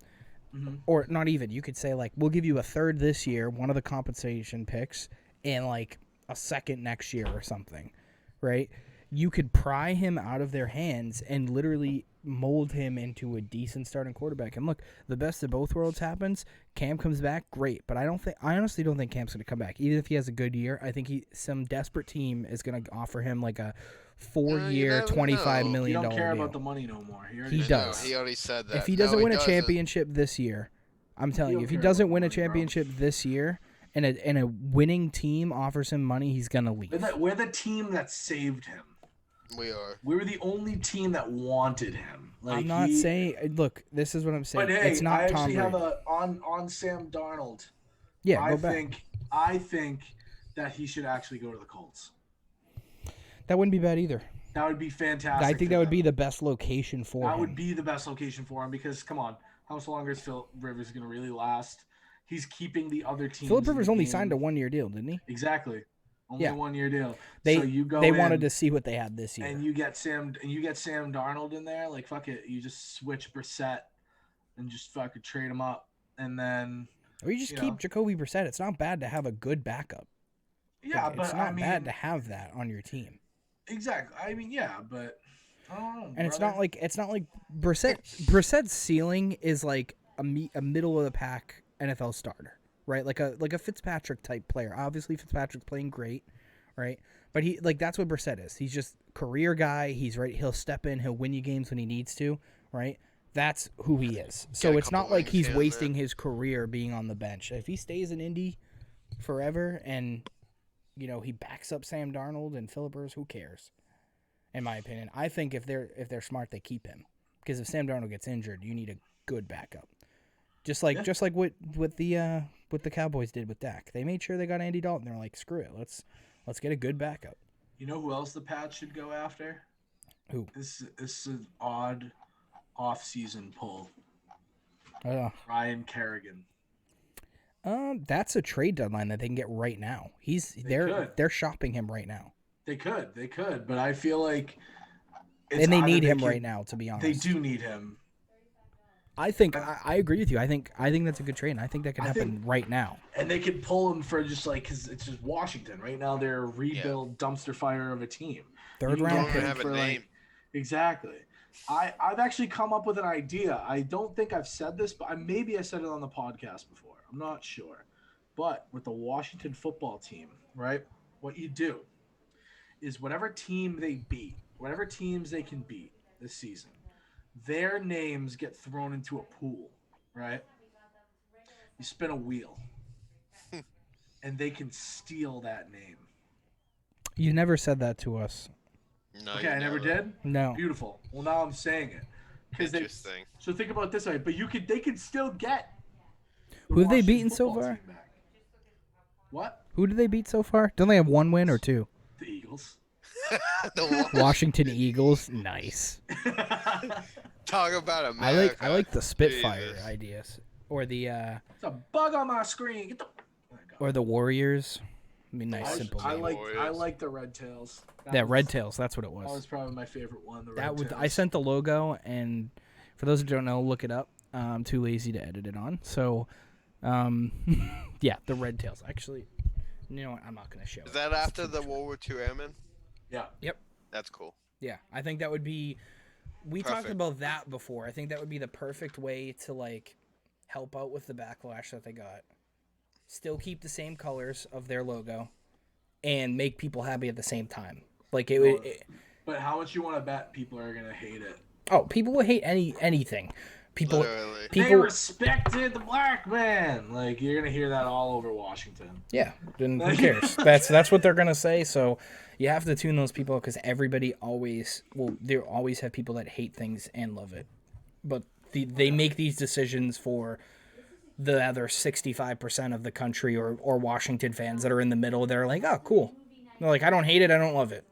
Mm-hmm. Or not even. You could say, like, we'll give you a third this year, one of the compensation picks, and, like, a second next year or something, right? You could pry him out of their hands and literally mold him into a decent starting quarterback. And look, the best of both worlds happens. Cam comes back, great. But I honestly don't think Cam's going to come back. Even if he has a good year, I think some desperate team is going to offer him, like, a 4-year, $25 million deal.
He don't care about the money no more.
He does.
He already said that.
If he doesn't win a championship this year, I'm telling you, if he doesn't win a championship this year, and a winning team offers him money, he's gonna leave.
We're the team that saved him.
We are.
We were the only team that wanted him. Like,
I'm not saying. Look, this is what I'm saying.
But hey,
it's not
I
Tom
actually
Brady.
have on Sam Darnold.
Yeah,
I
go back.
I think that he should actually go to the Colts.
That wouldn't be bad either.
That would be fantastic.
I think that would be the best location for him.
That would be the best location for him because, come on, how much longer is Philip Rivers going to really last? He's keeping the other teams.
Philip Rivers only signed a 1-year deal, didn't he?
Exactly. Only a 1-year deal.
They
so
wanted to see what they had this year.
And you get Sam Darnold in there, like fuck it. You just switch Brissett and just fucking trade him up. And then
or you just keep Jacoby Brissett. It's not bad to have a good backup.
Yeah,
like, it's not bad to have that on your team.
Exactly. I mean, yeah, but I don't know.
And it's not like Brissett's ceiling is like a middle of the pack NFL starter, right? Like a Fitzpatrick type player. Obviously, Fitzpatrick's playing great, right? But that's what Brissett is. He's just career guy. He's right. He'll step in. He'll win you games when he needs to, right? That's who he is. So it's not like he's wasting his career being on the bench. If he stays in Indy forever and he backs up Sam Darnold and Philip Rivers, who cares? In my opinion, I think if they're smart, they keep him because if Sam Darnold gets injured, you need a good backup. Just like what the Cowboys did with Dak. They made sure they got Andy Dalton. They're like, screw it, let's get a good backup.
You know who else the Pats should go after?
Who?
This is an odd off-season pull. Ryan Kerrigan.
That's a trade deadline that they can get right now. They're shopping him right now.
They could, but I feel like
and they need him right now. To be honest,
they do need him.
I think I agree with you. I think that's a good trade. And I think that can happen right now.
And they could pull him for just because it's just Washington right now. They're a rebuild dumpster fire of a team.
Third round pick
have a name.
Exactly. I've actually come up with an idea. I don't think I've said this, but maybe I said it on the podcast before. I'm not sure. But with the Washington football team, right, what you do is whatever team they beat, whatever teams they can beat this season, their names get thrown into a pool, right? You spin a wheel, and they can steal that name.
You never said that to us.
No,
okay, I never did?
No.
Beautiful. Well, now I'm saying it.
Interesting.
So think about it this way, but they could still get.
Who have they beaten so far?
What?
Who did they beat so far? Don't they have one win or two?
The Eagles.
Washington Eagles. Nice.
Talk about America.
I like the Spitfire ideas. Or the
It's a bug on my screen. Get the
or the Warriors. I mean, nice simple name.
I like the Red Tails.
Red Tails, that's what it was.
That was probably my favorite one. The Red Tails.
I sent the logo, and for those who don't know, look it up. I'm too lazy to edit it on. So, yeah, the Red Tails. Actually, you know what? I'm not going to show it.
Is that after the World War II Airmen?
Yeah.
Yep.
That's cool.
Yeah, I think that would be. We talked about that before. I think that would be the perfect way to help out with the backlash that they got. Still keep the same colors of their logo, and make people happy at the same time. But
how much you want to bet people are gonna hate it?
Oh, people will hate anything. People
they respected the black man. You're gonna hear that all over Washington.
Yeah, then who cares? That's what they're gonna say. So you have to tune those people because everybody there always have people that hate things and love it, but they make these decisions for the other 65% of the country or Washington fans that are in the middle. They're like, oh, cool. They're like, I don't hate it. I don't love it.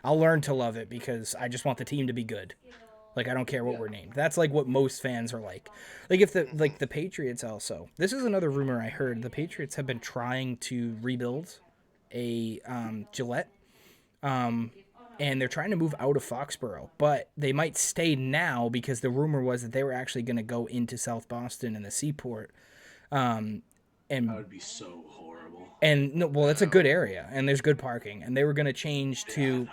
I'll learn to love it because I just want the team to be good. I don't care what we're named. That's what most fans are like. If the Patriots also. This is another rumor I heard. The Patriots have been trying to rebuild a Gillette. And they're trying to move out of Foxborough, but they might stay now because the rumor was that they were actually going to go into South Boston and the Seaport. And
that would be so horrible.
And it's a good area and there's good parking. And they were going to change to.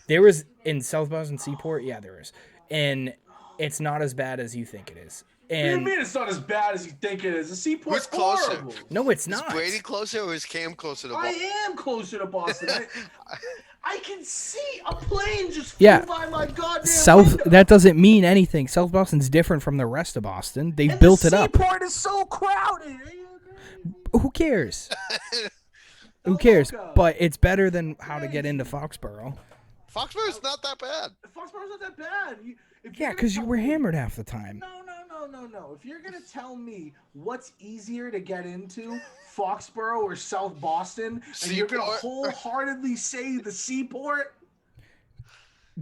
There was in South Boston Seaport, yeah, there is, and it's not as bad as you think it is. And
what do you mean it's not as bad as you think it is? The Seaport's horrible.
No, it's not.
Is Brady closer or is Cam closer to Boston?
I am closer to Boston. I can see a plane just flew by my goddamn window.
That doesn't mean anything. South Boston's different from the rest of Boston. They built it up.
The Seaport is so crowded.
Who cares? Who
El
cares?
Loco.
But it's better than how to get into Foxborough.
Foxborough's not that bad.
Foxborough's not that bad.
Yeah, because you were hammered half the time.
No. If you're gonna tell me what's easier to get into, Foxborough or South Boston, and you're gonna wholeheartedly say the Seaport,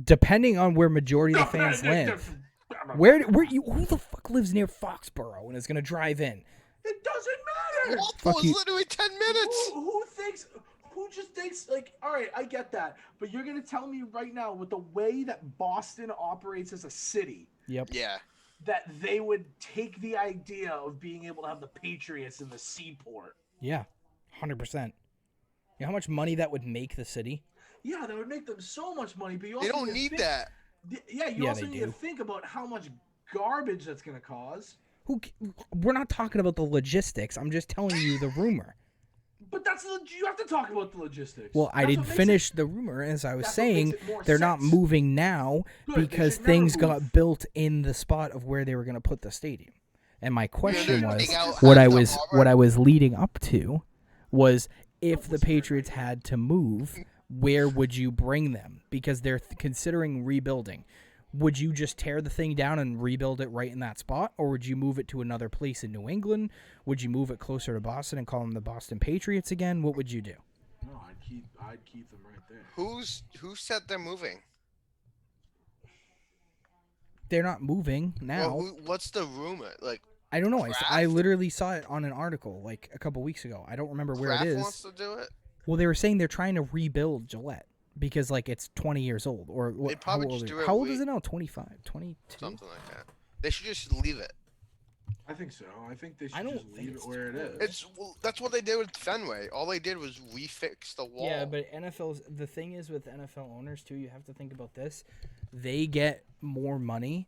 Depending on where majority of the fans live. Who the fuck lives near Foxborough and is gonna drive in?
it doesn't matter.
Walpole is literally 10 minutes.
Who just thinks like, all right, I get that, but you're gonna tell me right now with the way that Boston operates as a city,
Yep.
Yeah.
that they would take the idea of being able to have the Patriots in the Seaport?
Yeah, 100%. You know how much money that would make the city?
Yeah, that would make them so much money, but you also
They don't need that.
You also need to think about how much garbage that's gonna cause.
We're not talking about the logistics. I'm just telling you the rumor.
But you have to talk about the logistics.
Well, I didn't finish the rumor. As I was saying, they're not moving now because things got built in the spot of where they were going to put the stadium. And my question was, what I was leading up to was, if the Patriots had to move, where would you bring them? Because they're considering rebuilding. Would you just tear the thing down and rebuild it right in that spot? Or would you move it to another place in New England? Would you move it closer to Boston and call them the Boston Patriots again? What would you do?
No, I'd keep them right there.
Who said they're moving?
They're not moving now.
Well, what's the rumor? Like,
I don't know. I
Kraft?
literally saw it on an article like a couple weeks ago. I don't remember where
Kraft
it is.
wants to do it?
Well, they were saying they're trying to rebuild Gillette because like it's 20 years old. Or what? How old is it now? 25, 22?
Something like that. They should just leave it.
I think so. I think they should just leave it where it is.
That's what they did with Fenway. All they did was refix the wall.
Yeah, but the thing is with NFL owners too, you have to think about this. They get more money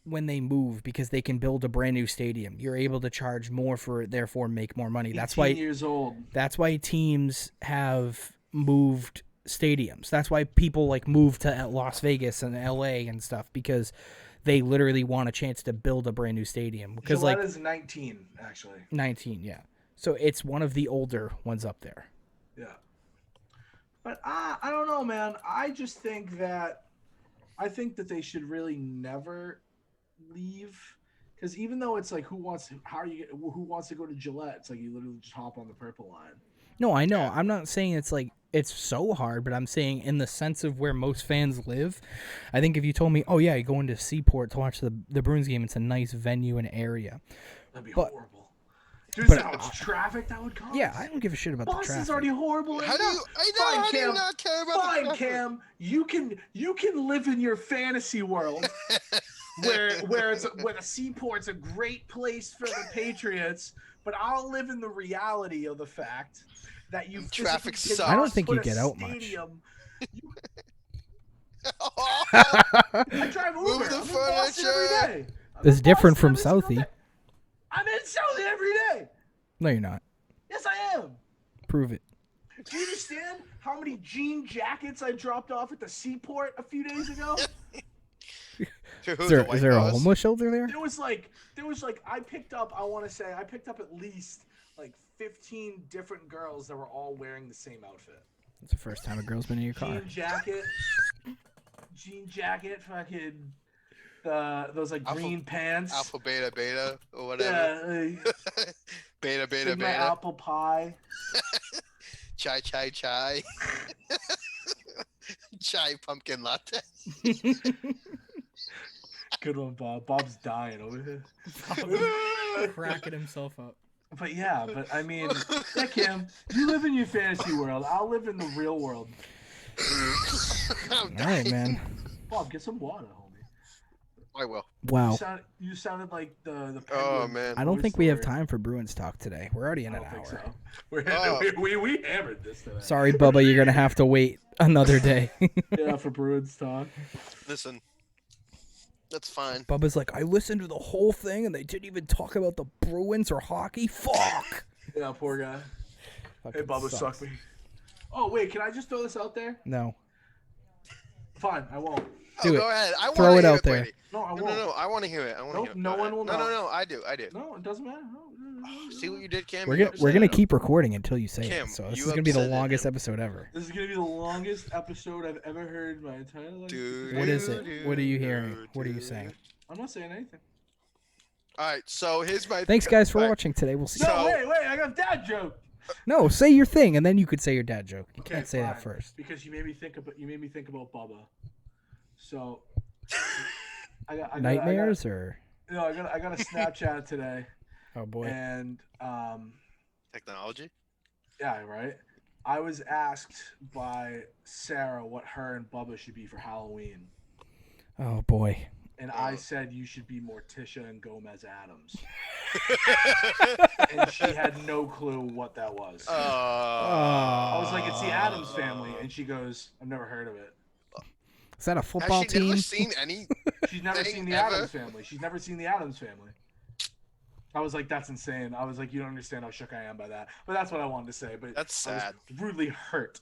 when they move because they can build a brand new stadium. You're able to charge more for it, therefore make more money. That's why
years old.
That's why teams have moved stadiums. That's why people like move to Las Vegas and LA and stuff, because they literally want a chance to build a brand new stadium. Because
Gillette is 19, actually.
19, yeah. So it's one of the older ones up there.
Yeah. But I don't know, man. I just think that they should really never leave, because even though it's like who wants to go to Gillette, it's like you literally just hop on the purple line.
No, I know. I'm not saying it's like it's so hard, but I'm saying in the sense of where most fans live. I think if you told me, oh yeah, you go into Seaport to watch the Bruins game, it's a nice venue and area.
That'd be horrible. Dude, how much traffic that would cause?
Yeah, I don't give a shit about the traffic.
Boston's already horrible.
How do you not care about the traffic?
Cam, you can live in your fantasy world where the Seaport's a great place for the Patriots, but I'll live in the reality of the fact that you
traffic sucks.
I don't think you get out much.
I drive Uber.
Move the
I'm in Boston every day.
It's different from Southie.
I'm in Southie every day.
No, you're not.
Yes, I am.
Prove it.
Do you understand how many jean jackets I dropped off at the Seaport a few days ago?
Is there a homeless shelter there?
There was like I picked up at least like 15 different girls that were all wearing the same outfit.
It's the first time a girl's been in your car.
Jean jacket, fucking those like green pants.
Alpha, beta, or whatever.
Yeah.
beta.
Apple pie.
Chai. Chai pumpkin latte.
Good one, Bob. Bob's dying over here.
Cracking himself up.
But yeah, I mean, yeah, Kim, you live in your fantasy world. I'll live in the real world.
All right, man.
Bob, get some water, homie.
I will.
Wow.
You sounded like the
Oh man.
I don't think we have time for Bruins talk today. We're already in an hour.
So. We hammered this today.
Sorry, Bubba, you're gonna have to wait another day.
Yeah, for Bruins talk.
Listen. That's fine.
Bubba's like, I listened to the whole thing and they didn't even talk about the Bruins or hockey. Fuck.
Yeah, poor guy. Hey, Bubba,
sucks.
suck me. Oh, wait, can I just throw this out there?
No.
Fine, I won't.
Do it.
Go ahead. I
Throw
wanna
it
hear
out there.
Brady.
No, I won't.
No. I want to hear it. I want to
Nope,
hear it.
no
Go
one
ahead.
will
No.
know.
I do.
No, it doesn't matter. No.
See what you did, Cam?
We're
You
gonna
upset it.
keep recording until you say
Kim,
it. So this
you
is gonna be the
upset it,
longest
Kim.
episode ever.
This is gonna be the longest episode I've ever heard in my entire life.
What is it? What are you hearing? What are you saying?
I'm not saying anything.
All right, so here's my.
Thanks, guys, for
all right,
watching today. We'll see.
No,
you.
wait, I got a dad joke.
No, say your thing, and then you could say your dad joke. You
Okay,
can't say that
fine,
first.
because you made me think about Bubba. So I got
Nightmares or?
No, I got a Snapchat today.
Oh boy.
And
technology.
Yeah, right. I was asked by Sarah what her and Bubba should be for Halloween.
Oh boy.
And I said you should be Morticia and Gomez Adams. And she had no clue what that was. I was like, it's the Adams family. And she goes, I've never heard of it.
Is that a football
Has she
team?
never seen any?
She's never seen the
ever?
Adams family. She's never seen the Adams family. I was like, that's insane. I was like, you don't understand how shook I am by that. But that's what I wanted to say. But
That's sad.
I was rudely hurt.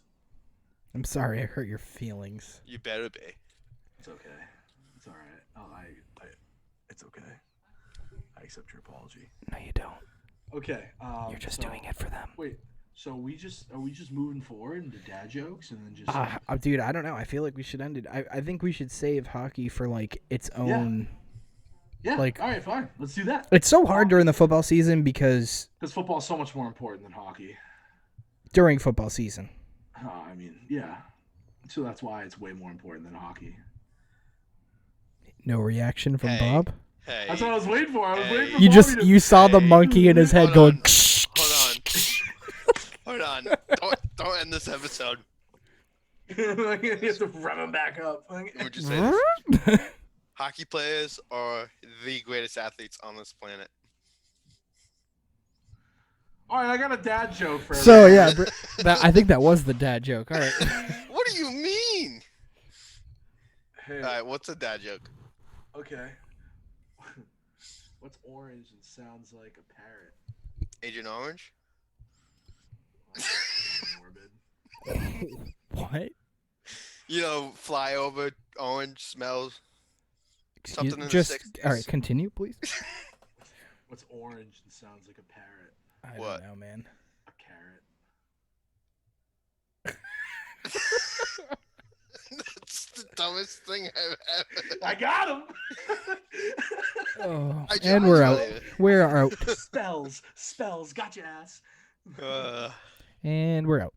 I'm sorry, I hurt your feelings.
You better be.
It's okay. It's all right. It's okay. I accept your apology.
No, you don't.
Okay.
You're just doing it for them.
Wait. So are we just moving forward into dad jokes and then just?
Dude, I don't know. I feel like we should end it. I think we should save hockey for like its own.
Yeah.
Like,
all right, fine. Let's do that.
It's so hard during the football season because
football is so much more important than hockey.
During football season.
I mean, yeah. So that's why it's way more important than hockey.
No reaction from Bob.
Hey.
That's what I was waiting for. I was waiting for
You
Bobby
just
to...
you saw the monkey in his head
Hold
going.
Hold on. Don't end this episode.
You have to rev him back up.
Would you say this? Hockey players are the greatest athletes on this planet.
All right, I got a dad joke for
So
everybody.
yeah, I think that was the dad joke. All right.
What do you mean?
Hey.
All right, what's a dad joke?
Okay. What's orange and sounds like a parrot?
Agent Orange?
Morbid.
What?
You know, fly over, orange smells. Something in the
Just
60s.
all right. Continue, please.
What's orange and sounds like a parrot?
I
What?
don't know, man.
A carrot.
That's the dumbest thing I've ever.
I got him.
Oh,
I
and we're out.
believe it.
We're out.
Spells. Got your ass.
And we're out.